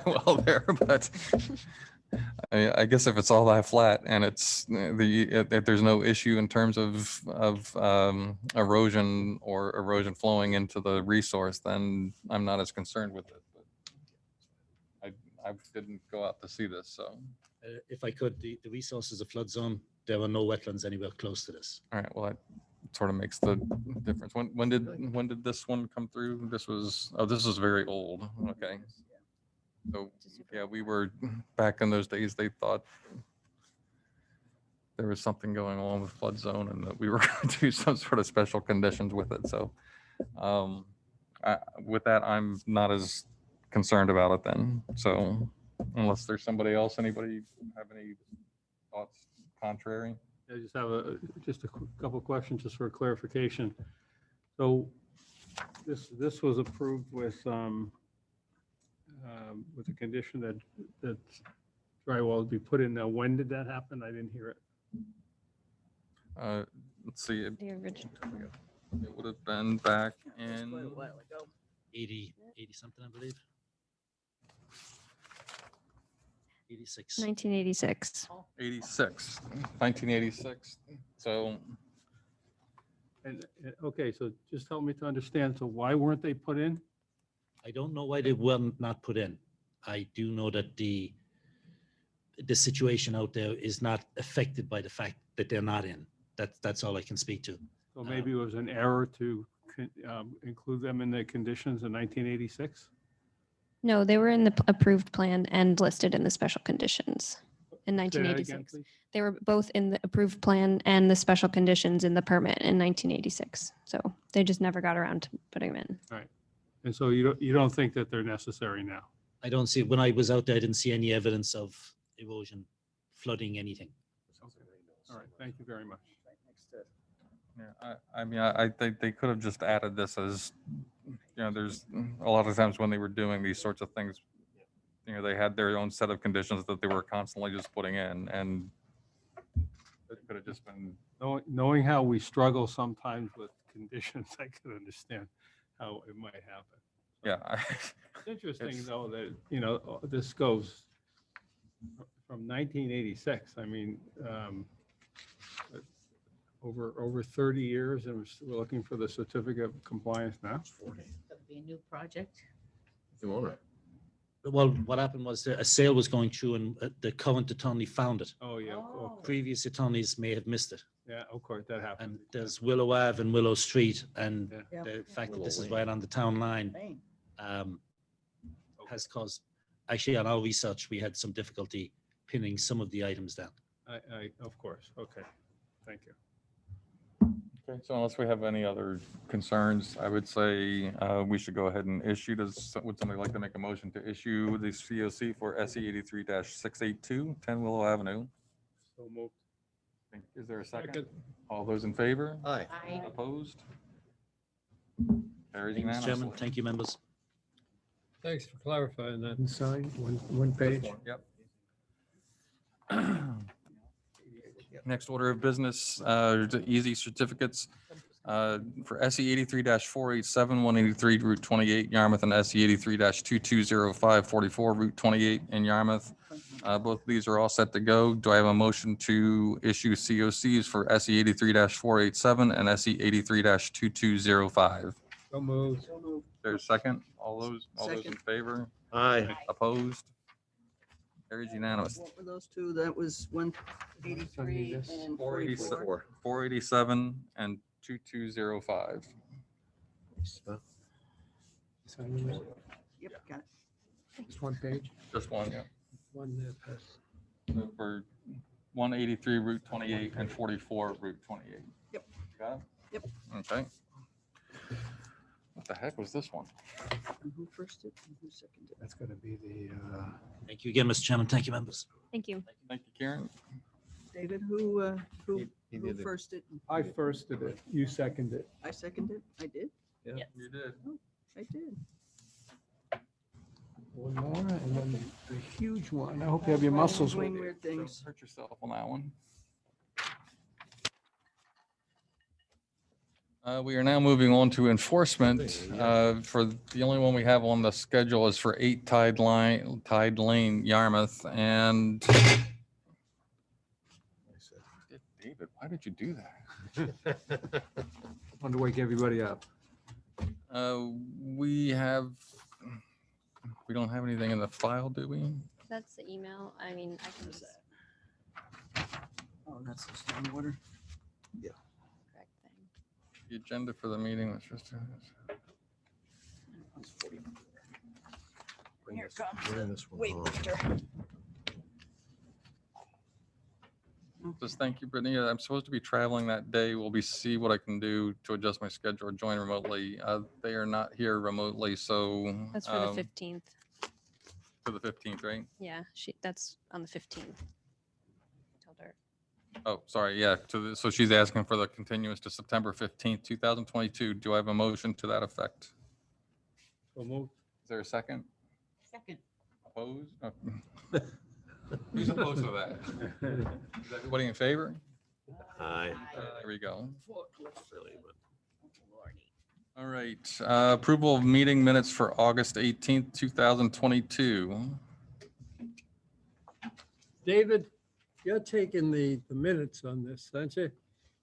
well there, but I guess if it's all that flat and if there's no issue in terms of erosion or erosion flowing into the resource, then I'm not as concerned with it. But I didn't go out to see this, so. If I could, the resource is a flood zone. There are no wetlands anywhere close to this. All right, well, that sort of makes the difference. When did this one come through? This was very old. Okay. So, yeah, we were back in those days, they thought there was something going on with flood zone and that we were going to do some sort of special conditions with it. So with that, I'm not as concerned about it then. So unless there's somebody else, anybody have any thoughts contrary? I just have a couple questions just for clarification. So this was approved with the condition that dry wells be put in. Now, when did that happen? I didn't hear it. Let's see, it The original. would have been back in 80 something, I believe. 86. 1986. 1986. So And okay, so just help me to understand. So why weren't they put in? I don't know why they were not put in. I do know that the situation out there is not affected by the fact that they're not in. That's all I can speak to. So maybe it was an error to include them in the conditions in 1986? No, they were in the approved plan and listed in the special conditions in Say that again, 1986. please. They were both in the approved plan and the special conditions in the permit in 1986. So they just never got around to putting them in. All right. And so you don't think that they're necessary now? I don't see, when I was out there, I didn't see any evidence of erosion, flooding, anything. All right, thank you very much. yeah, I mean, I think they could have just added this as, there's a lot of times when they were doing these sorts of things, they had their own set of conditions that they were constantly just putting in, and it could have just been, Knowing how we struggle sometimes with conditions, I can understand how it might happen. yeah. It's interesting, It's- though, that, this goes from 1986. I mean, over 30 years, and we're looking for the certificate of compliance now. That'll be a new project. Well, what happened was that a sale was going through and the current attorney found it. Oh, yeah. Oh. Previous attorneys may have missed it. Yeah, of course, that happened. And there's Willow Ave and Willow Street, and Yeah. the fact that this is right on the town line Lane. has caused, actually, on our research, we had some difficulty pinning some of the items down. Of course, okay. Thank you. Okay, so unless we have any other concerns, I would say we should go ahead and issue. Would somebody like to make a motion to issue the COC for SE 83-682, 10 Willow Avenue? So moved. Is there a second? All those in favor? Aye. Aye. Opposed? Carries Thank you, Mr. Chairman. unanimously. Thank you, members. Thanks for clarifying that. And sign one page. Yep. Next order of business, the easy certificates for SE 83-487, 183 Route 28 Yarmouth, and SE 83-2205, 44 Route 28 in Yarmouth. Both of these are all set to go. Do I have a motion to issue COCs for SE 83-487 and SE 83-2205? So moved. There's a second. All those in Second. favor? Aye. Opposed? Carries unanimous. What were those two? That was 183 and 44. 487 and 2205. Yep, got it. Just one page. Just one, yeah. One there, pass. So for 183 Route 28 and 44 Route 28. Yep. Got it? Yep. Okay. What the heck was this one? And who first did and who seconded? That's going to be the, Thank you again, Mr. Chairman. Thank you, members. Thank you. Thank you, Karen. David, who He did it. first did? I first did it. You seconded it. I seconded. I did. You did. I did. One more, and then the huge one. I hope you have your muscles with Doing you. weird things. Hurt yourself on that one. We are now moving on to enforcement. For the only one we have on the schedule is for 8 Tide Lane, Yarmouth, and David, why did you do that? Want to wake everybody up. We don't have anything in the file, do we? That's the email. I mean, I can just Oh, that's the stormwater. correct thing. The agenda for the meeting was just. Here comes Bring the this one home. weightlifter. Just thank you, Brittany. I'm supposed to be traveling that day. We'll see what I can do to adjust my schedule or join remotely. They are not here remotely, so. That's for the 15th. For the 15th, right? Yeah, that's on the 15th. I told her. Oh, sorry, yeah. So she's asking for the continuance to September 15th, 2022. Do I have a motion to that effect? So moved. Is there a second? Second. Opposed? Oh. Who's opposed to that? Is everybody in favor? Aye. There we go. Silly, but- All right, approval of meeting minutes for August 18th, 2022. David, you're taking the minutes on this, aren't you?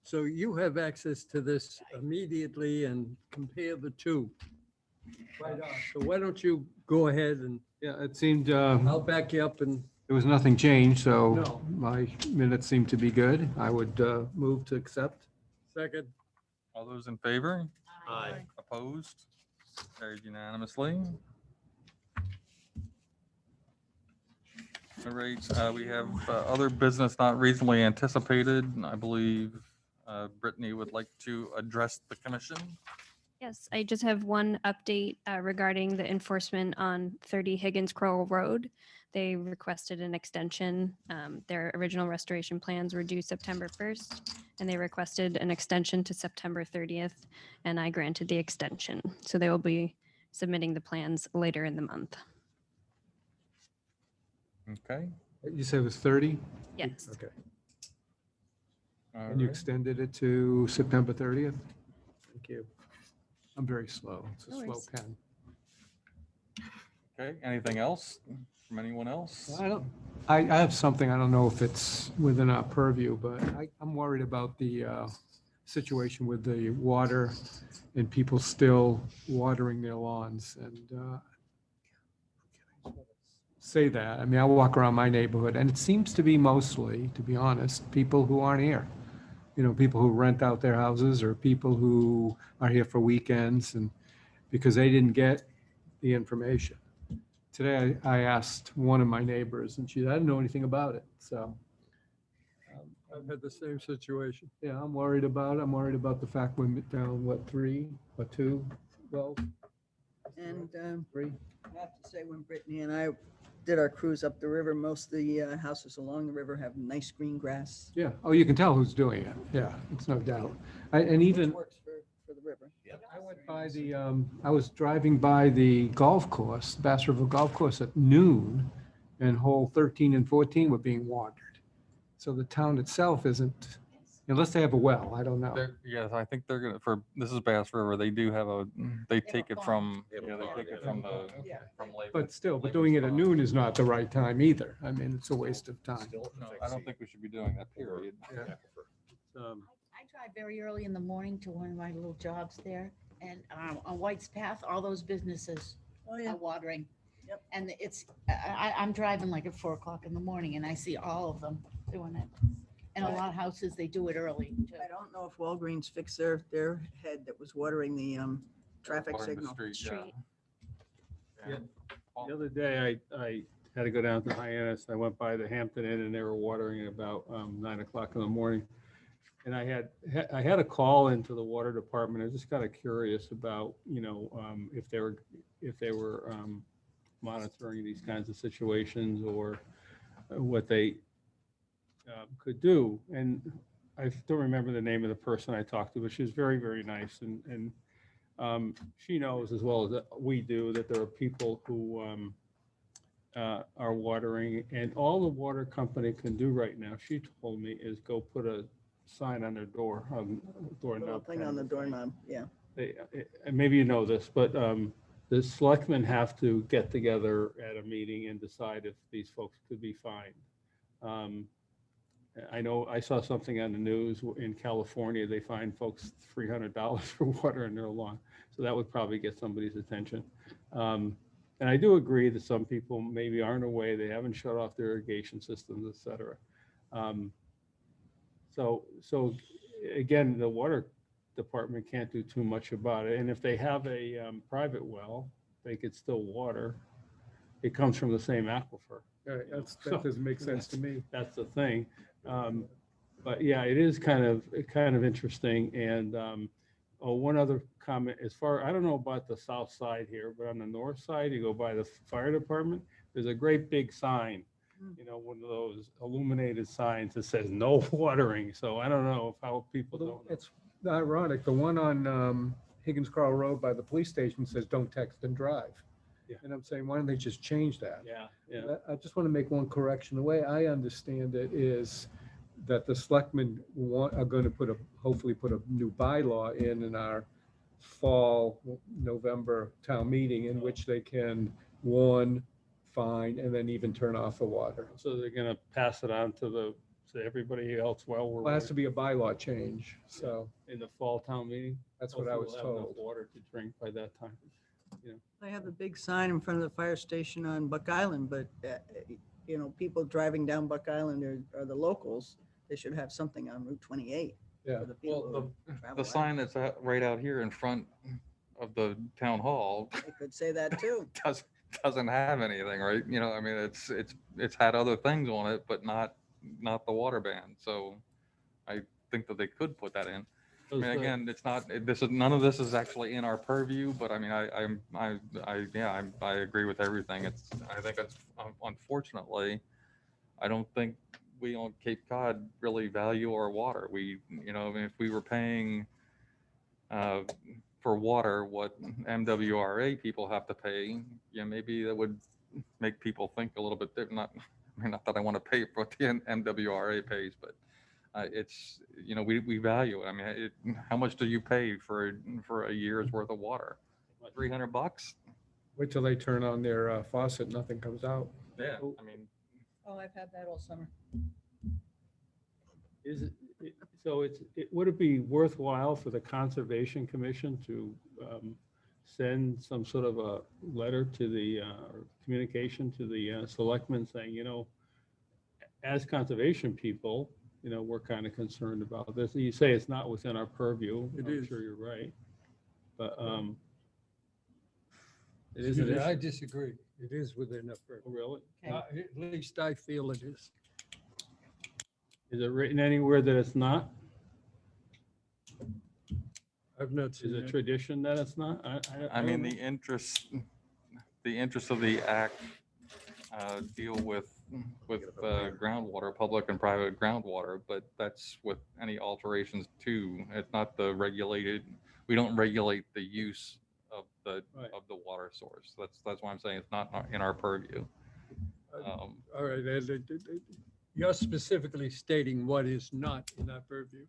So you have access to this immediately and compare the two. Right on. So why don't you go ahead and, yeah, it seemed, I'll back you up, and there was nothing changed, so my minutes seem to be good. I would move to accept. Second. All those in favor? Aye. Opposed? Carried unanimously. All right, we have other business not reasonably anticipated. I believe Brittany would like to address the commission. Yes, I just have one update regarding the enforcement on 30 Higgins Crowell Road. They requested an extension. Their original restoration plans were due September 1st, and they requested an extension to September 30th, and I granted the extension. So they will be submitting the plans later in the month. Okay. You said it was 30? Yes. Okay. All And you right. extended it to September 30th? Thank you. I'm very slow. It's a No slow worries. pen. Okay, anything else from anyone else? I have something, I don't know if it's within our purview, but I'm worried about the situation with the water and people still watering their lawns. And say that, I mean, I walk around my neighborhood and it seems to be mostly, to be honest, people who aren't here. You know, people who rent out their houses or people who are here for weekends and because they didn't get the information. Today, I asked one of my neighbors and she said, I didn't know anything about it. So I've had the same situation. Yeah, I'm worried about it. I'm worried about the fact we're down, what, 3 or 2? Well, And 3. I have to say, when Brittany and I did our cruise up the river, most of the houses along the river have nice green grass. Yeah. Oh, you can tell who's doing it. Yeah, it's no doubt. And even. Which works for the river. I went by the, I was driving by the golf course, Bass River Golf Course at noon, and hole 13 and 14 were being watered. So the town itself isn't, unless they have a well, I don't know. Yes, I think they're gonna, for, this is Bass River, they do have a, they take it from, They have a yeah, they pond, take it yeah. from the, Yeah. from Lake. But still, but doing it at noon is not the right time either. I mean, it's a waste of time. No, I don't think we should be doing that, period. Yeah. I drive very early in the morning to one of my little jobs there, and on White's Path, all those businesses Oh, yeah. are watering. Yep. And it's, I'm driving like at 4 o'clock in the morning, and I see all of them doing it. And a lot of houses, they do it early too. I don't know if Walgreens fixed their head that was watering the traffic Watering the signal. street, yeah. Street. Yeah. The other day, I had to go down to Hyannis. I went by the Hampton Inn and they were watering at about 9 o'clock in the morning. And I had a call into the water department. I was just kind of curious about, you know, if they were monitoring these kinds of situations or what they could do. And I don't remember the name of the person I talked to, but she was very, very nice. And she knows as well as we do that there are people who are watering, and all the water company can do right now, she told me, is go put a sign on their door, Little thing on the doorknob, yeah. And maybe you know this, but the selectmen have to get together at a meeting and decide if these folks could be fined. I know I saw something on the news in California, they fine folks $300 for water in their lawn. So that would probably get somebody's attention. And I do agree that some people maybe aren't aware, they haven't shut off their irrigation systems, et cetera. So again, the water department can't do too much about it. And if they have a private well, they could still water. It comes from the same aquifer. That doesn't make sense to me. That's the thing. But yeah, it is kind of interesting. And one other comment, as far, I don't know about the south side here, but on the north side, you go by the fire department, there's a great big sign, you know, one of those illuminated signs that says no watering. So I don't know how people don't know. It's ironic. The one on Higgins Carl Road by the police station says don't text and drive. Yeah. And I'm saying, why don't they just change that? Yeah. I just want to make one correction. The way I understand it is that the selectmen are going to hopefully put a new bylaw in our fall, November town meeting in which they can warn, fine, and then even turn off the water. So they're going to pass it on to everybody else. Well, it has to be a bylaw change. So in the fall town meeting, that's what I was told. Water to drink by that time. I have a big sign in front of the fire station on Buck Island, but, you know, people driving down Buck Island are the locals. They should have something on Route 28. Yeah. for the people Well, who travel the out. sign that's right out here in front of the town hall They could say that too. doesn't have anything, right? You know, I mean, it's had other things on it, but not the water ban. So I think that they could put that in. I mean, again, it's not, none of this is actually in our purview, but I mean, I agree with everything. I think it's, unfortunately, I don't think we on Cape Cod really value our water. We, you know, I mean, if we were paying for for water what MWRA people have to pay, yeah, maybe that would make people think a little bit different. Not that I want to pay for what the MWRA pays, but it's, you know, we value it. I mean, how much do you pay for a year's worth of water? $300? Wait till they turn on their faucet, nothing comes out. Yeah, I mean, Oh, I've had that all summer. Is it, so would it be worthwhile for the Conservation Commission to send some sort of a letter to the, or communication to the selectmen saying, you know, as conservation people, you know, we're kind of concerned about this. You say it's not within our purview. I'm sure you're right. But it is an I issue. disagree. It is within a purview. Really? At least I feel it is. Is it written anywhere that it's not? I've not Is seen it it. tradition that it's not? I mean, don't the interest of the act deal with groundwater, public and private groundwater, but that's with any alterations too. It's not the regulated, we don't regulate the use of the water source. That's why I'm saying it's not in our purview. All right, you're specifically stating what is not in our purview.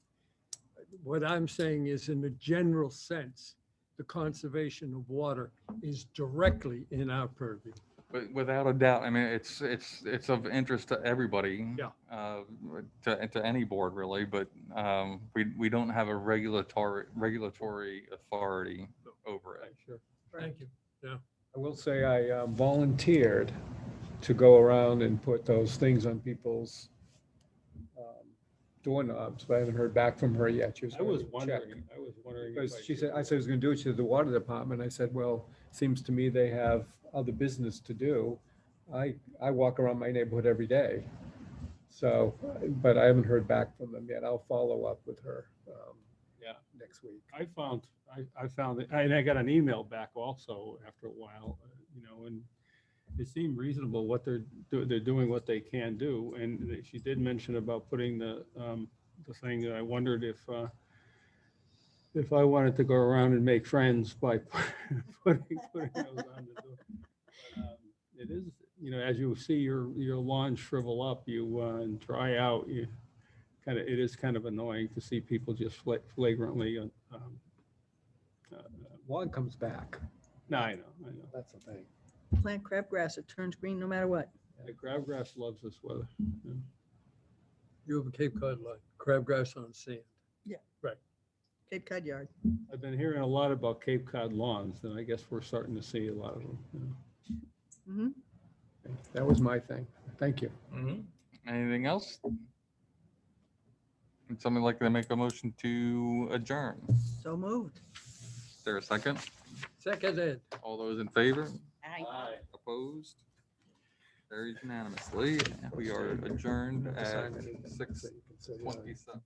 What I'm saying is, in the general sense, the conservation of water is directly in our purview. But without a doubt, I mean, it's of interest to everybody. Yeah. To any board really, but we don't have a regulatory authority over it. Sure. Thank you. Yeah. I will say I volunteered to go around and put those things on people's doorknobs, but I haven't heard back from her yet. She was I was gonna check. wondering. Because she said, I said I was going to do it to the water department. I said, well, seems to me they have other business to do. I walk around my neighborhood every day. So, but I haven't heard back from them yet. I'll follow up with her next week. I found it, and I got an email back also after a while, you know, and it seemed reasonable what they're doing what they can do. And she did mention about putting the thing that I wondered if I wanted to go around and make friends by putting those on the door. But, it is, you know, as you see your lawn shrivel up, and dry out, it is kind of annoying to see people just flagrantly. Lawn comes back. No, I know. That's the thing. Plant crabgrass, it turns green no matter what. The crabgrass loves this weather. Yeah. You have a Cape Cod line, crabgrass on sand. Yeah. Right. Cape Cod yard. I've been hearing a lot about Cape Cod lawns, and I guess we're starting to see a lot of them. Mhm. That was my thing. Thank you. Anything else? Would somebody like to make a motion to adjourn? So moved. Is there a second? Seconded. All those in favor? Aye. Opposed? Carried unanimously. We are adjourned at 6:27.